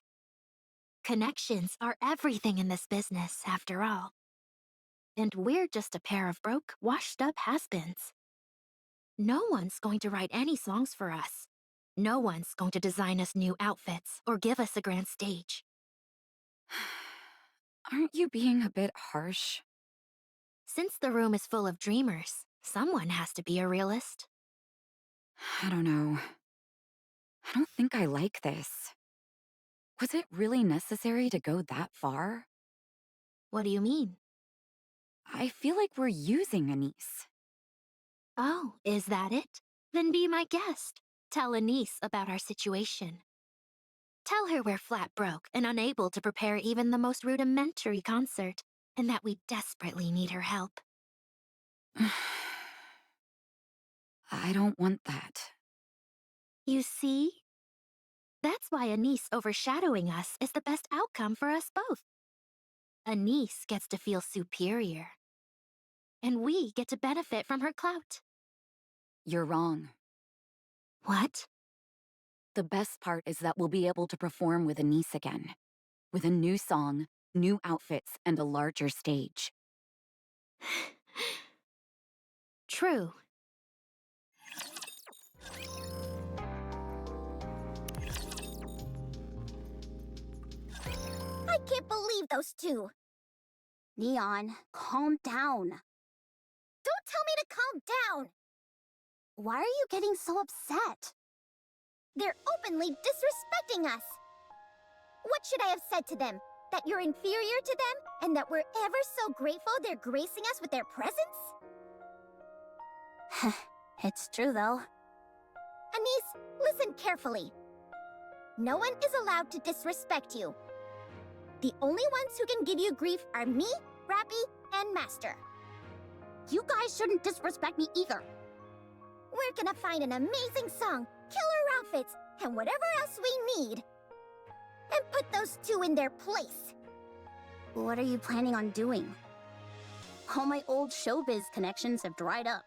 Connections are everything in this business, after all. And we're just a pair of broke, washed-up has-beens. No one's going to write any songs for us. No one's going to design us new outfits or give us a grand stage. Aren't you being a bit harsh? Since the room is full of dreamers, someone has to be a realist. I don't know. I don't think I like this. Was it really necessary to go that far? What do you mean? I feel like we're using Anise. Oh, is that it? Then be my guest. Tell Anise about our situation. Tell her we're flat broke and unable to prepare even the most rudimentary concert, and that we desperately need her help. I don't want that. You see? That's why Anise overshadowing us is the best outcome for us both. Anise gets to feel superior. And we get to benefit from her clout. You're wrong. What? The best part is that we'll be able to perform with Anise again. With a new song, new outfits, and a larger stage. True. I can't believe those two. Neon, calm down. Don't tell me to calm down. Why are you getting so upset? They're openly disrespecting us. What should I have said to them? That you're inferior to them, and that we're ever so grateful they're gracing us with their presence? It's true, though. Anise, listen carefully. No one is allowed to disrespect you. The only ones who can give you grief are me, Rappy, and Master. You guys shouldn't disrespect me either. We're gonna find an amazing song, killer outfits, and whatever else we need. And put those two in their place. What are you planning on doing? All my old showbiz connections have dried up.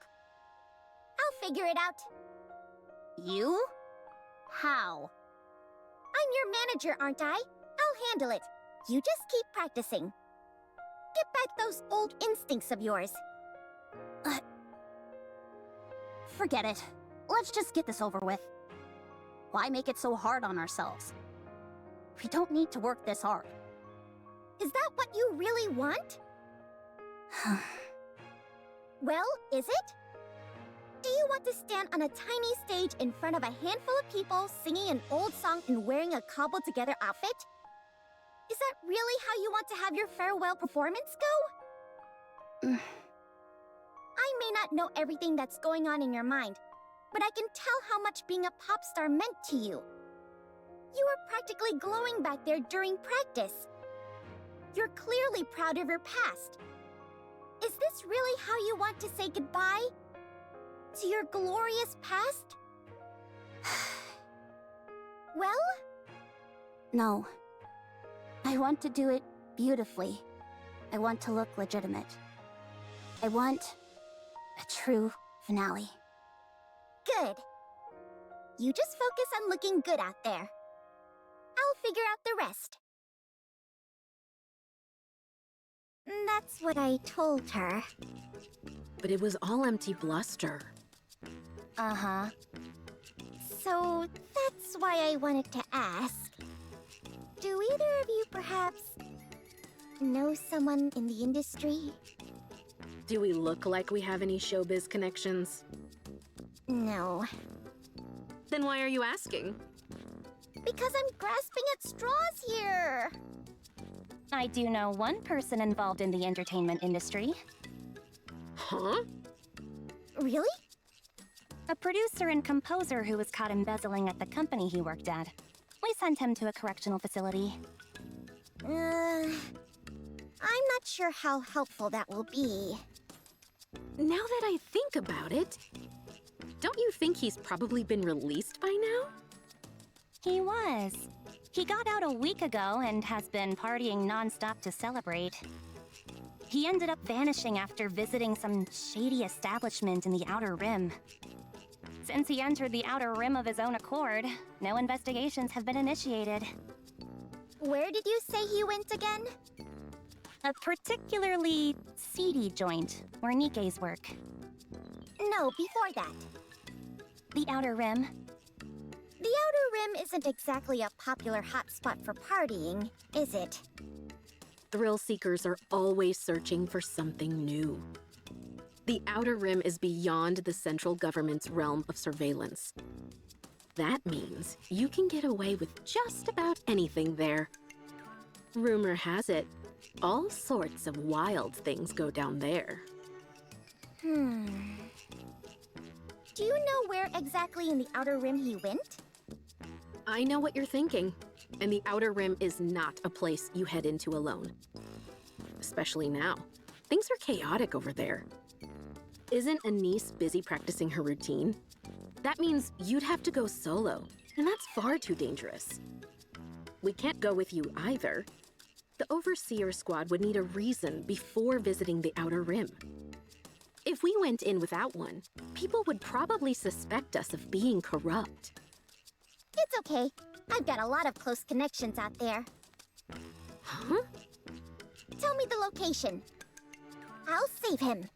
I'll figure it out. You? How? I'm your manager, aren't I? I'll handle it. You just keep practicing. Get back those old instincts of yours. Forget it. Let's just get this over with. Why make it so hard on ourselves? We don't need to work this hard. Is that what you really want? Well, is it? Do you want to stand on a tiny stage in front of a handful of people singing an old song and wearing a cobbled-together outfit? Is that really how you want to have your farewell performance go? I may not know everything that's going on in your mind, but I can tell how much being a pop star meant to you. You were practically glowing back there during practice. You're clearly proud of your past. Is this really how you want to say goodbye? To your glorious past? Well? No. I want to do it beautifully. I want to look legitimate. I want a true finale. Good. You just focus on looking good out there. I'll figure out the rest. That's what I told her. But it was all empty bluster. Uh-huh. So that's why I wanted to ask. Do either of you perhaps know someone in the industry? Do we look like we have any showbiz connections? No. Then why are you asking? Because I'm grasping at straws here. I do know one person involved in the entertainment industry. Huh? Really? A producer and composer who was caught embezzling at the company he worked at. We sent him to a correctional facility. I'm not sure how helpful that will be. Now that I think about it, don't you think he's probably been released by now? He was. He got out a week ago and has been partying non-stop to celebrate. He ended up vanishing after visiting some shady establishment in the Outer Rim. Since he entered the Outer Rim of his own accord, no investigations have been initiated. Where did you say he went again? A particularly seedy joint where Nikke's work. No, before that. The Outer Rim. The Outer Rim isn't exactly a popular hotspot for partying, is it? Thrill seekers are always searching for something new. The Outer Rim is beyond the central government's realm of surveillance. That means you can get away with just about anything there. Rumor has it, all sorts of wild things go down there. Do you know where exactly in the Outer Rim he went? I know what you're thinking, and the Outer Rim is not a place you head into alone. Especially now. Things are chaotic over there. Isn't Anise busy practicing her routine? That means you'd have to go solo, and that's far too dangerous. We can't go with you either. The Overseer Squad would need a reason before visiting the Outer Rim. If we went in without one, people would probably suspect us of being corrupt. It's okay. I've got a lot of close connections out there. Huh? Tell me the location. I'll save him.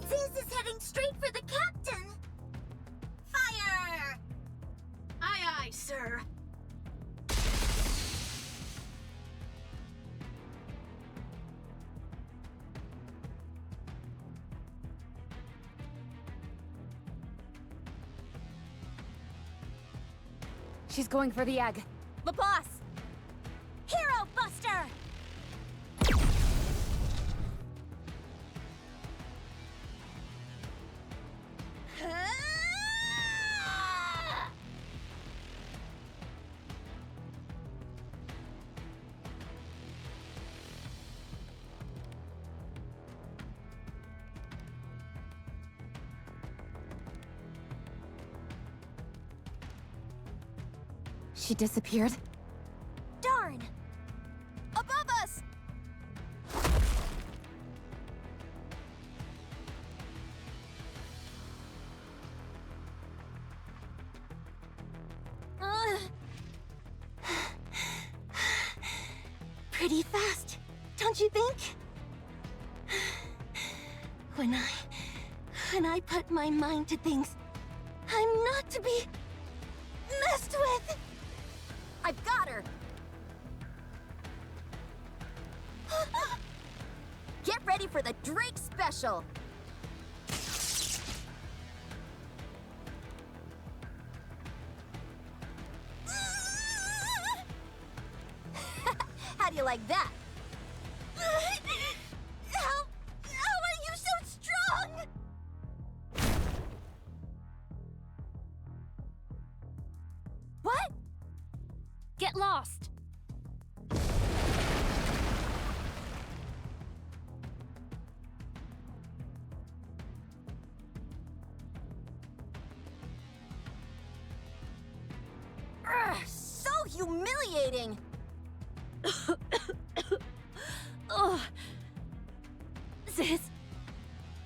Ziz is heading straight for the captain! Fire! Aye, aye, sir. She's going for the egg. The boss! Hero Buster! She disappeared? Darn! Above us! Pretty fast, don't you think? When I put my mind to things, I'm not to be messed with! I've got her! Get ready for the Drake special! How do you like that? How are you so strong? What? Get lost! So humiliating! Ugh. Ziz!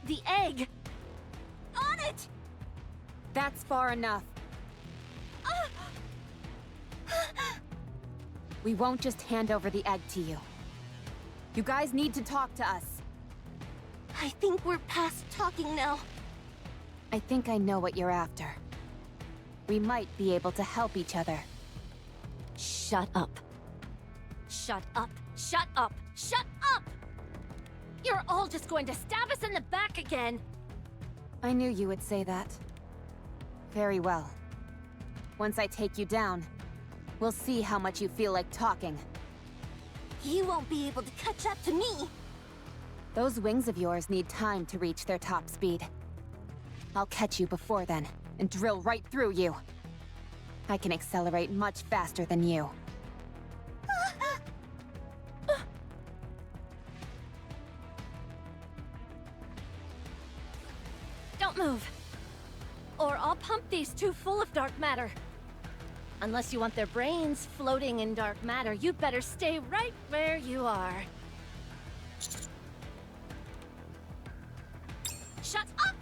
The egg! On it! That's far enough. We won't just hand over the egg to you. You guys need to talk to us. I think we're past talking now. I think I know what you're after. We might be able to help each other. Shut up. Shut up. Shut up. Shut up! You're all just going to stab us in the back again! I knew you would say that. Very well. Once I take you down, We'll see how much you feel like talking. You won't be able to catch up to me. Those wings of yours need time to reach their top speed. I'll catch you before then, and drill right through you. I can accelerate much faster than you. Don't move. Or I'll pump these two full of dark matter. Unless you want their brains floating in dark matter, you'd better stay right where you are. Shut up!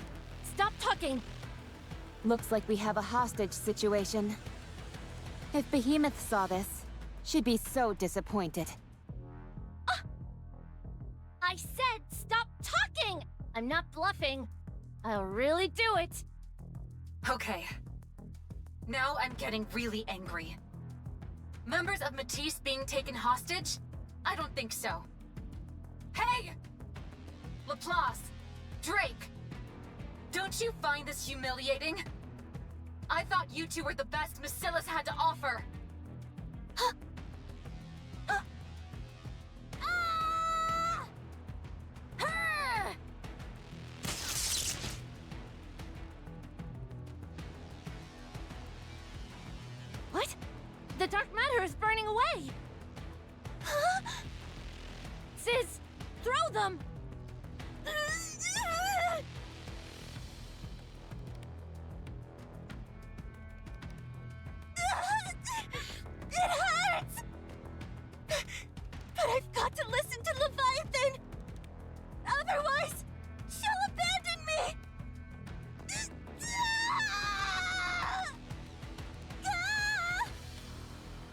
Stop talking! Looks like we have a hostage situation. If Behemoth saw this, she'd be so disappointed. I said stop talking! I'm not bluffing. I'll really do it. Okay. Now I'm getting really angry. Members of Matisse being taken hostage? I don't think so. Hey! Laplace! Drake! Don't you find this humiliating? I thought you two were the best Masillas had to offer. What? The dark matter is burning away! Sis, throw them! It hurts! But I've got to listen to Leviathan! Otherwise, she'll abandon me!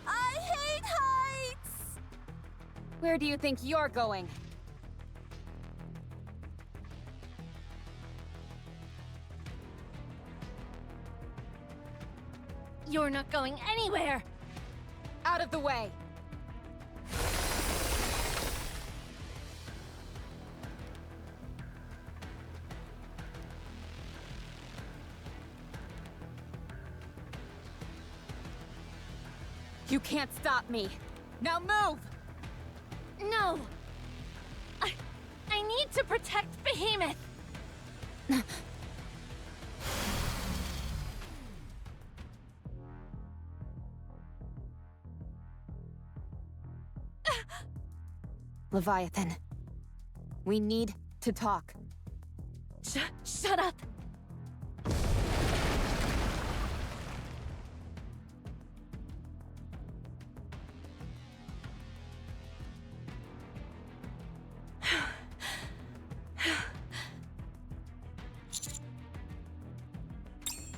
I hate heights! Where do you think you're going? You're not going anywhere! Out of the way! You can't stop me! Now move! No! I need to protect Behemoth! Leviathan, we need to talk. Shut up!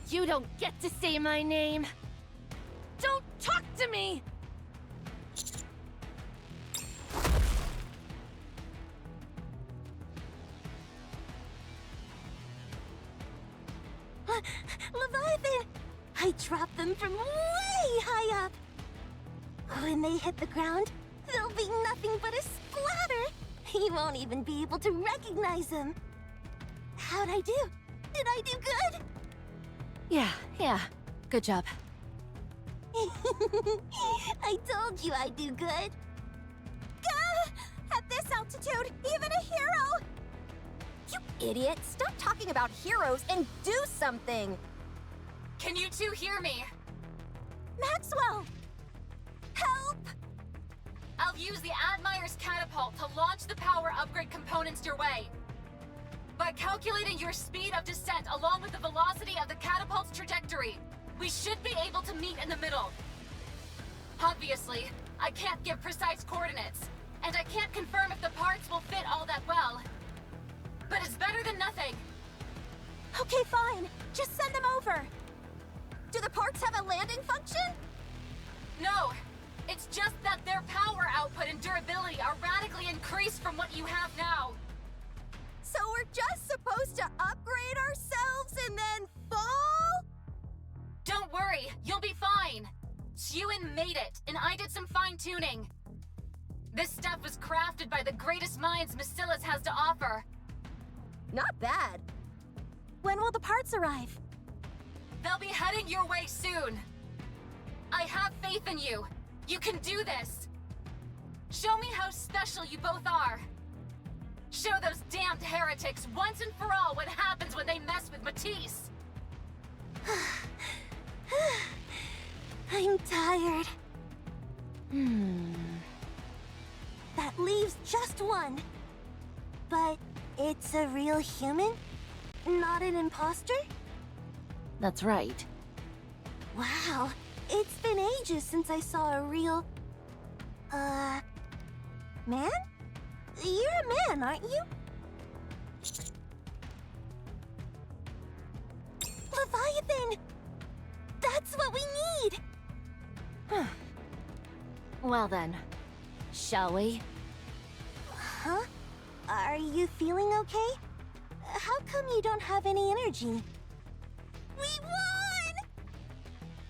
You don't get to say my name! Don't talk to me! Leviathan! I dropped them from way high up! When they hit the ground, they'll be nothing but a splatter! You won't even be able to recognize them! How'd I do? Did I do good? Yeah. Good job. I told you I'd do good! Gah! At this altitude, even a hero! You idiot! Stop talking about heroes and do something! Can you two hear me? Maxwell! Help! I'll use the Admire's catapult to launch the power upgrade components your way. By calculating your speed of descent along with the velocity of the catapult's trajectory, we should be able to meet in the middle. Obviously, I can't give precise coordinates, and I can't confirm if the parts will fit all that well. But it's better than nothing. Okay, fine. Just send them over. Do the parts have a landing function? No, it's just that their power output and durability are radically increased from what you have now. So we're just supposed to upgrade ourselves and then fall? Don't worry, you'll be fine. Xuyun made it, and I did some fine-tuning. This stuff was crafted by the greatest minds Masillas has to offer. Not bad. When will the parts arrive? They'll be heading your way soon. I have faith in you. You can do this. Show me how special you both are. Show those damned heretics once and for all what happens when they mess with Matisse. I'm tired. That leaves just one. But it's a real human? Not an imposter? That's right. Wow, it's been ages since I saw a real... man? You're a man, aren't you? Leviathan! That's what we need! Well then, shall we? Huh? Are you feeling okay? How come you don't have any energy? We won!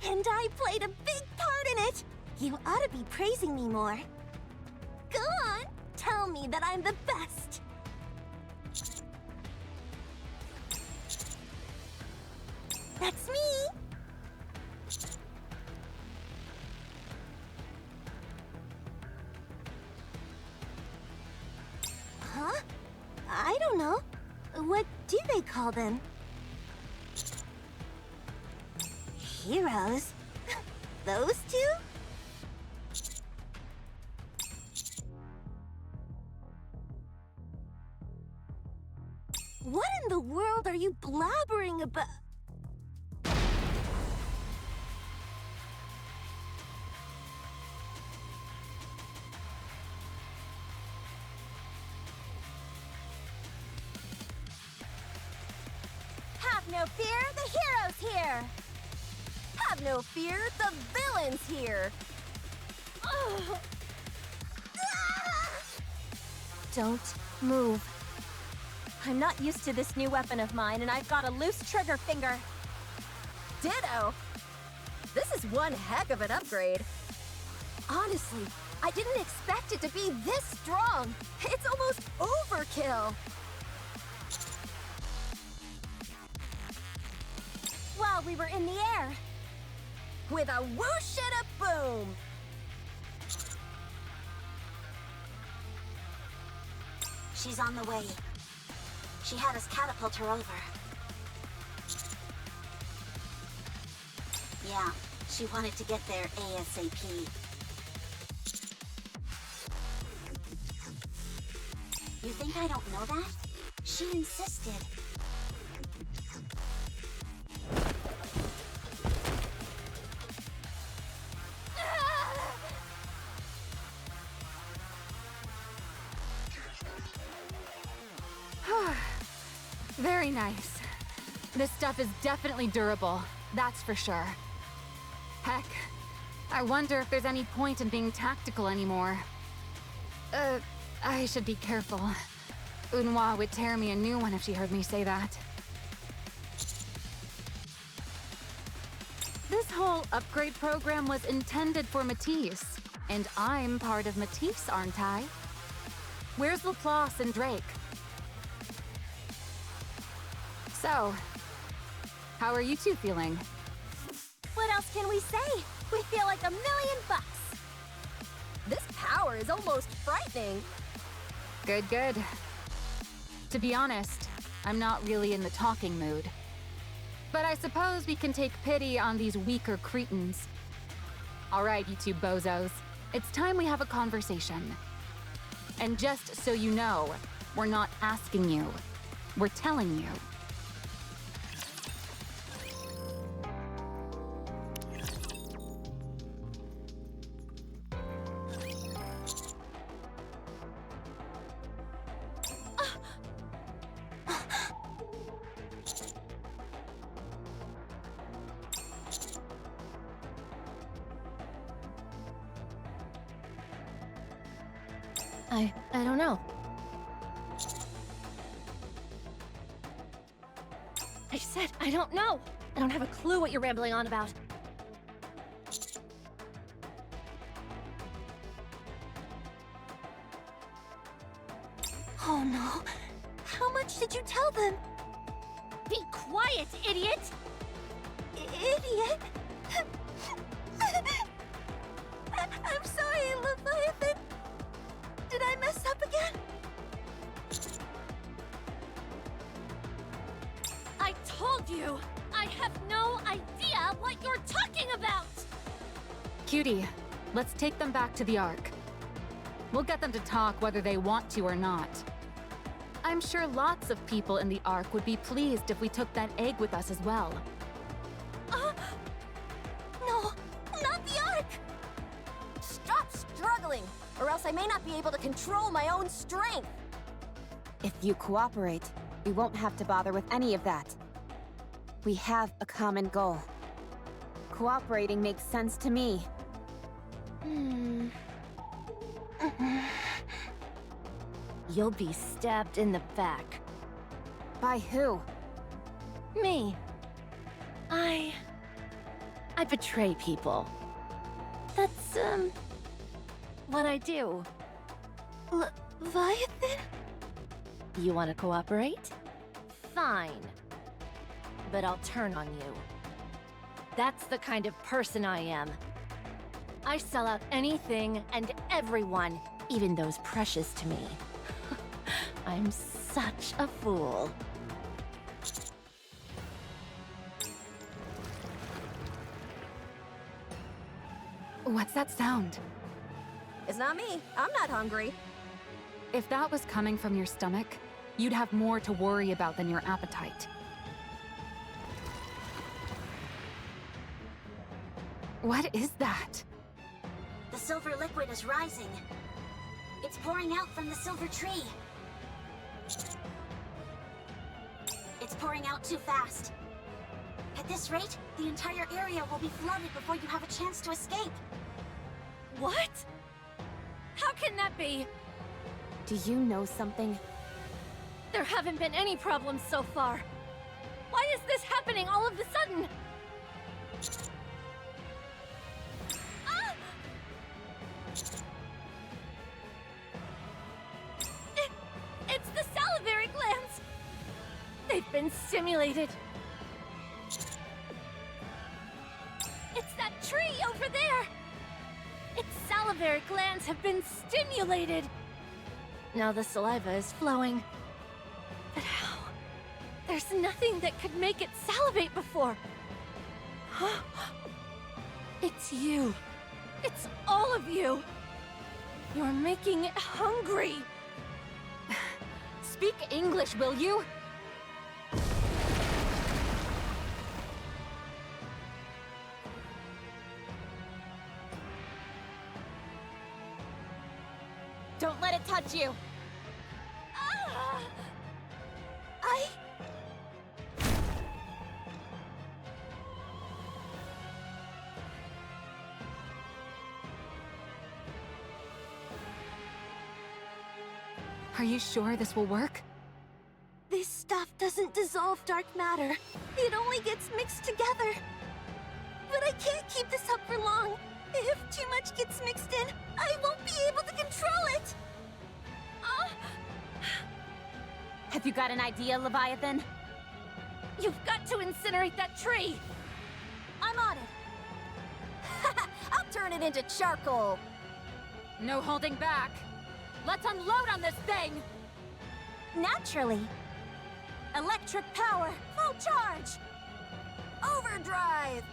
And I played a big part in it! You ought to be praising me more. Go on, tell me that I'm the best! That's me! Huh? I don't know. What do they call them? Heroes? Those two? What in the world are you blabbering about? Have no fear, the hero's here! Have no fear, the villain's here! Ugh. Don't move. I'm not used to this new weapon of mine, and I've got a loose trigger finger. Ditto! This is one heck of an upgrade. Honestly, I didn't expect it to be this strong. It's almost overkill. While we were in the air. With a whoosh and a boom! She's on the way. She had us catapult her over. Yeah, she wanted to get there ASAP. You think I don't know that? She insisted. Very nice. This stuff is definitely durable, that's for sure. Heck, I wonder if there's any point in being tactical anymore. I should be careful. Unhwa would tear me a new one if she heard me say that. This whole upgrade program was intended for Matisse, and I'm part of Matisse, aren't I? Where's Laplace and Drake? So, how are you two feeling? What else can we say? We feel like $1 million. This power is almost frightening. Good, good. To be honest, I'm not really in the talking mood. But I suppose we can take pity on these weaker cretins. All right, you two bozos. It's time we have a conversation. And just so you know, we're not asking you. We're telling you. I don't know. I said I don't know. I don't have a clue what you're rambling on about. Oh no. How much did you tell them? Be quiet, idiot! Idiot? of you! I have no idea what you're talking about! Cutie, let's take them back to the Ark. We'll get them to talk whether they want to or not. I'm sure lots of people in the Ark would be pleased if we took that egg with us as well. No, not the Ark! Stop struggling, or else I may not be able to control my own strength! If you cooperate, we won't have to bother with any of that. We have a common goal. Cooperating makes sense to me. You'll be stabbed in the back. By who? Me. I betray people. That's, what I do. Leviathan? You want to cooperate? Fine. But I'll turn on you. That's the kind of person I am. I sell out anything and everyone, even those precious to me. I'm such a fool. What's that sound? It's not me. I'm not hungry. If that was coming from your stomach, you'd have more to worry about than your appetite. What is that? The silver liquid is rising. It's pouring out from the silver tree. It's pouring out too fast. At this rate, the entire area will be flooded before you have a chance to escape. What? How can that be? Do you know something? There haven't been any problems so far. Why is this happening all of a sudden? Ah! It's the salivary glands! They've been stimulated. It's that tree over there! Its salivary glands have been stimulated! Now the saliva is flowing. But how? There's nothing that could make it salivate before. It's you. It's all of you. You're making it hungry. Speak English, will you? Don't let it touch you! Are you sure this will work? This stuff doesn't dissolve dark matter. It only gets mixed together. But I can't keep this up for long. If too much gets mixed in, I won't be able to control it. Have you got an idea, Leviathan? You've got to incinerate that tree. I'm on it. I'll turn it into charcoal. No holding back. Let's unload on this thing! Naturally. Electric power, full charge. Overdrive.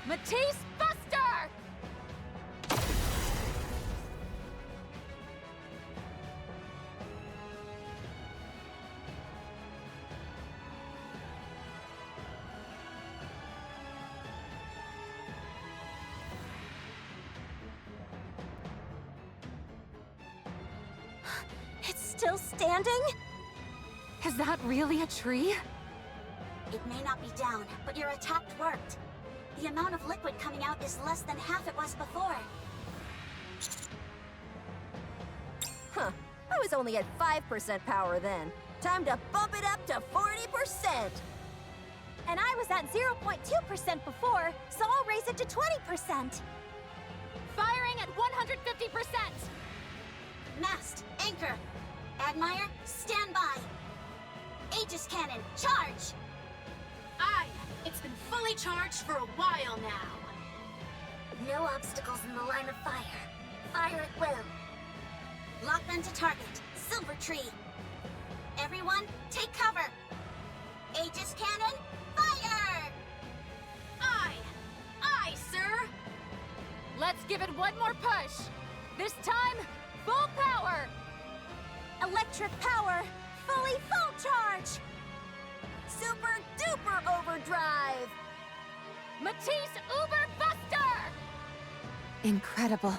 Matisse Buster! It's still standing? Is that really a tree? It may not be down, but your attack worked. The amount of liquid coming out is less than half it was before. Huh. I was only at 5% power then. Time to bump it up to 40%. And I was at 0.2% before, so I'll raise it to 20%. Firing at 150%! Mast, anchor. Admire, stand by. Aegis cannon, charge! Aye, it's been fully charged for a while now. No obstacles in the line of fire. Fire at will. Lock them to target. Silver tree. Everyone, take cover. Aegis Cannon, fire! Aye, sir! Let's give it one more push! This time, full power! Electric power, fully full charge! Super duper overdrive! Matisse Uber Buster! Incredible.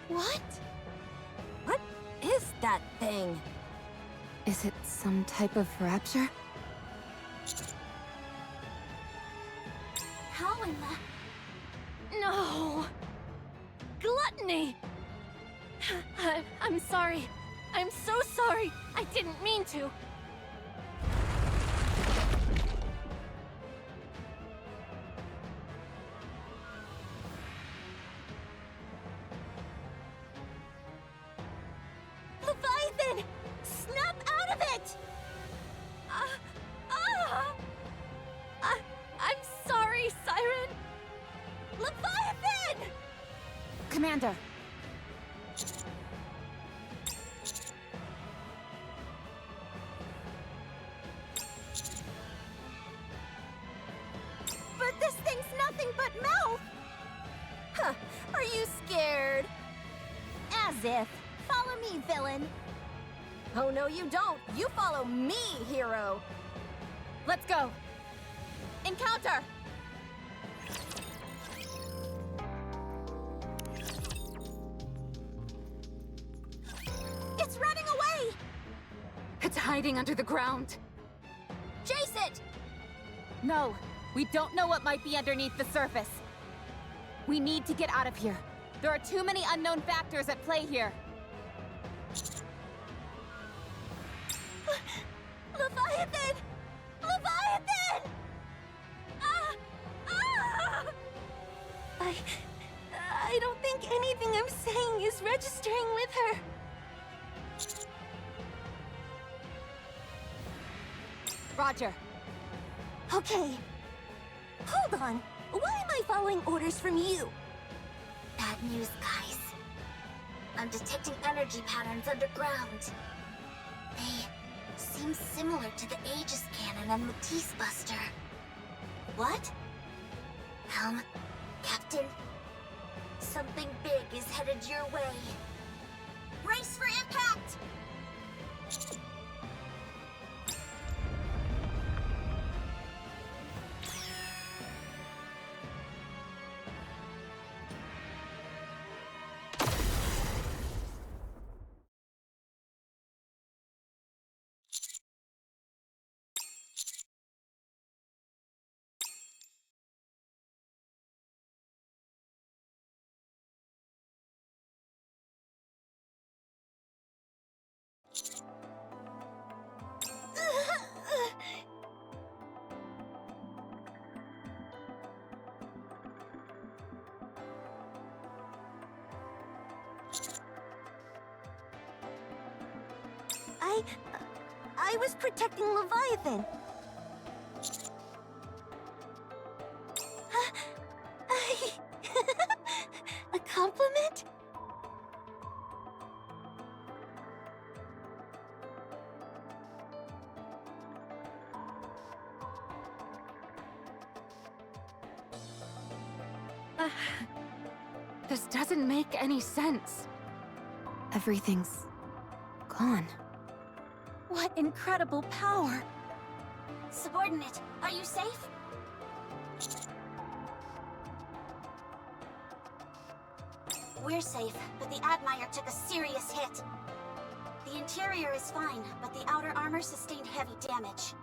What? What is that thing? Is it some type of rapture? How in the... No! Gluttony! I'm sorry. I'm so sorry. I didn't mean to. Leviathan! Snap out of it! I'm sorry, Siren. Leviathan! Commander! But this thing's nothing but mouth! Huh, are you scared? As if. Follow me, villain. Oh no you don't! You follow me, hero! Let's go! Encounter! It's running away! It's hiding under the ground. Chase it! No! We don't know what might be underneath the surface. We need to get out of here. There are too many unknown factors at play here. Leviathan! Leviathan! I don't think anything I'm saying is registering with her. Roger. Okay. Hold on. Why am I following orders from you? Bad news, guys. I'm detecting energy patterns underground. They seem similar to the Aegis Cannon and Matisse Buster. What? Helm, Captain, something big is headed your way. Brace for impact! I was protecting Leviathan. A compliment? This doesn't make any sense. Everything's gone. What incredible power! Subordinate, are you safe? We're safe, but the Admire took a serious hit. The interior is fine, but the outer armor sustained heavy damage.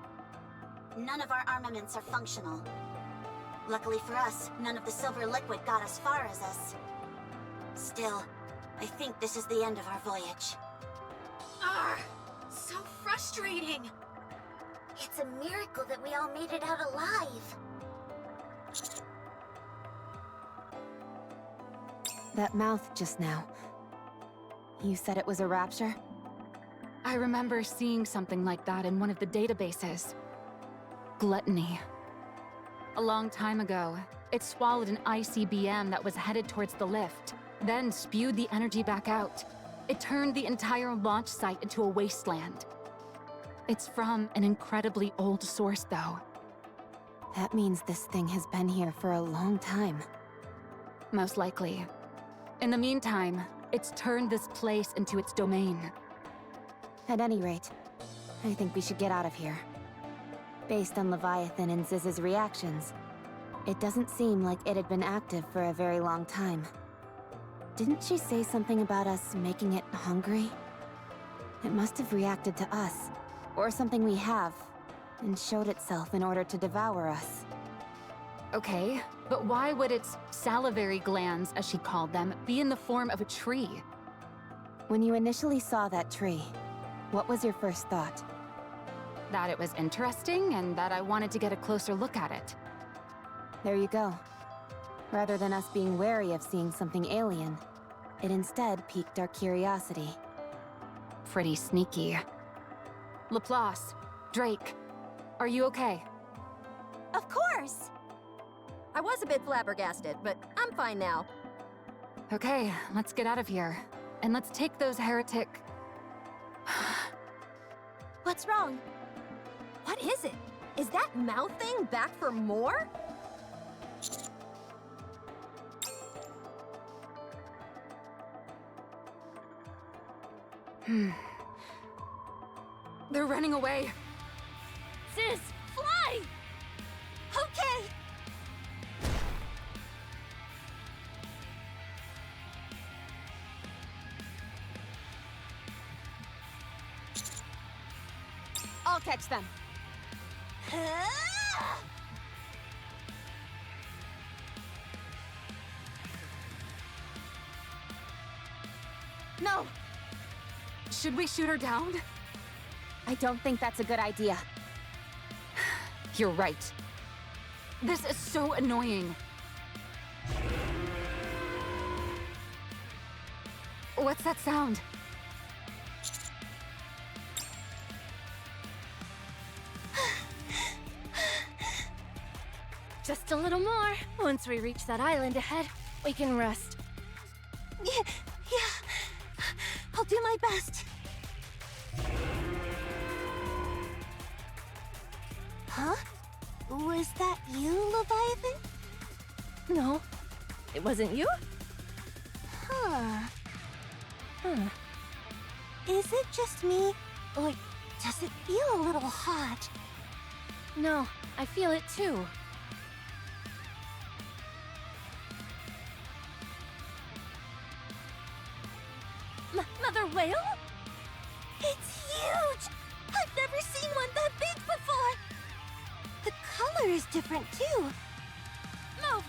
None of our armaments are functional. Luckily for us, none of the silver liquid got as far as us. Still, I think this is the end of our voyage. So frustrating. It's a miracle that we all made it out alive. That mouth just now. You said it was a rapture? I remember seeing something like that in one of the databases. Gluttony. A long time ago, it swallowed an ICBM that was headed towards the lift, then spewed the energy back out. It turned the entire launch site into a wasteland. It's from an incredibly old source, though. That means this thing has been here for a long time. Most likely. In the meantime, it's turned this place into its domain. At any rate, I think we should get out of here. Based on Leviathan and Ziz's reactions, it doesn't seem like it had been active for a very long time. Didn't she say something about us making it hungry? It must have reacted to us, or something we have, and showed itself in order to devour us. Okay, but why would its salivary glands, as she called them, be in the form of a tree? When you initially saw that tree, what was your first thought? That it was interesting, and that I wanted to get a closer look at it. There you go. Rather than us being wary of seeing something alien, it instead piqued our curiosity. Pretty sneaky. Laplace, Drake, are you okay? Of course! I was a bit flabbergasted, but I'm fine now. Okay, let's get out of here. And let's take those heretic... What's wrong? What is it? Is that mouth thing back for more? They're running away. Sis, fly! Okay! I'll catch them. No! Should we shoot her down? I don't think that's a good idea. You're right. This is so annoying. What's that sound? Just a little more. Once we reach that island ahead, we can rest. Yeah. I'll do my best. Huh? Was that you, Leviathan? No, it wasn't you? Huh. Is it just me, or does it feel a little hot? No, I feel it too. Mother whale? It's huge! I've never seen one that big before! The color is different too. Move!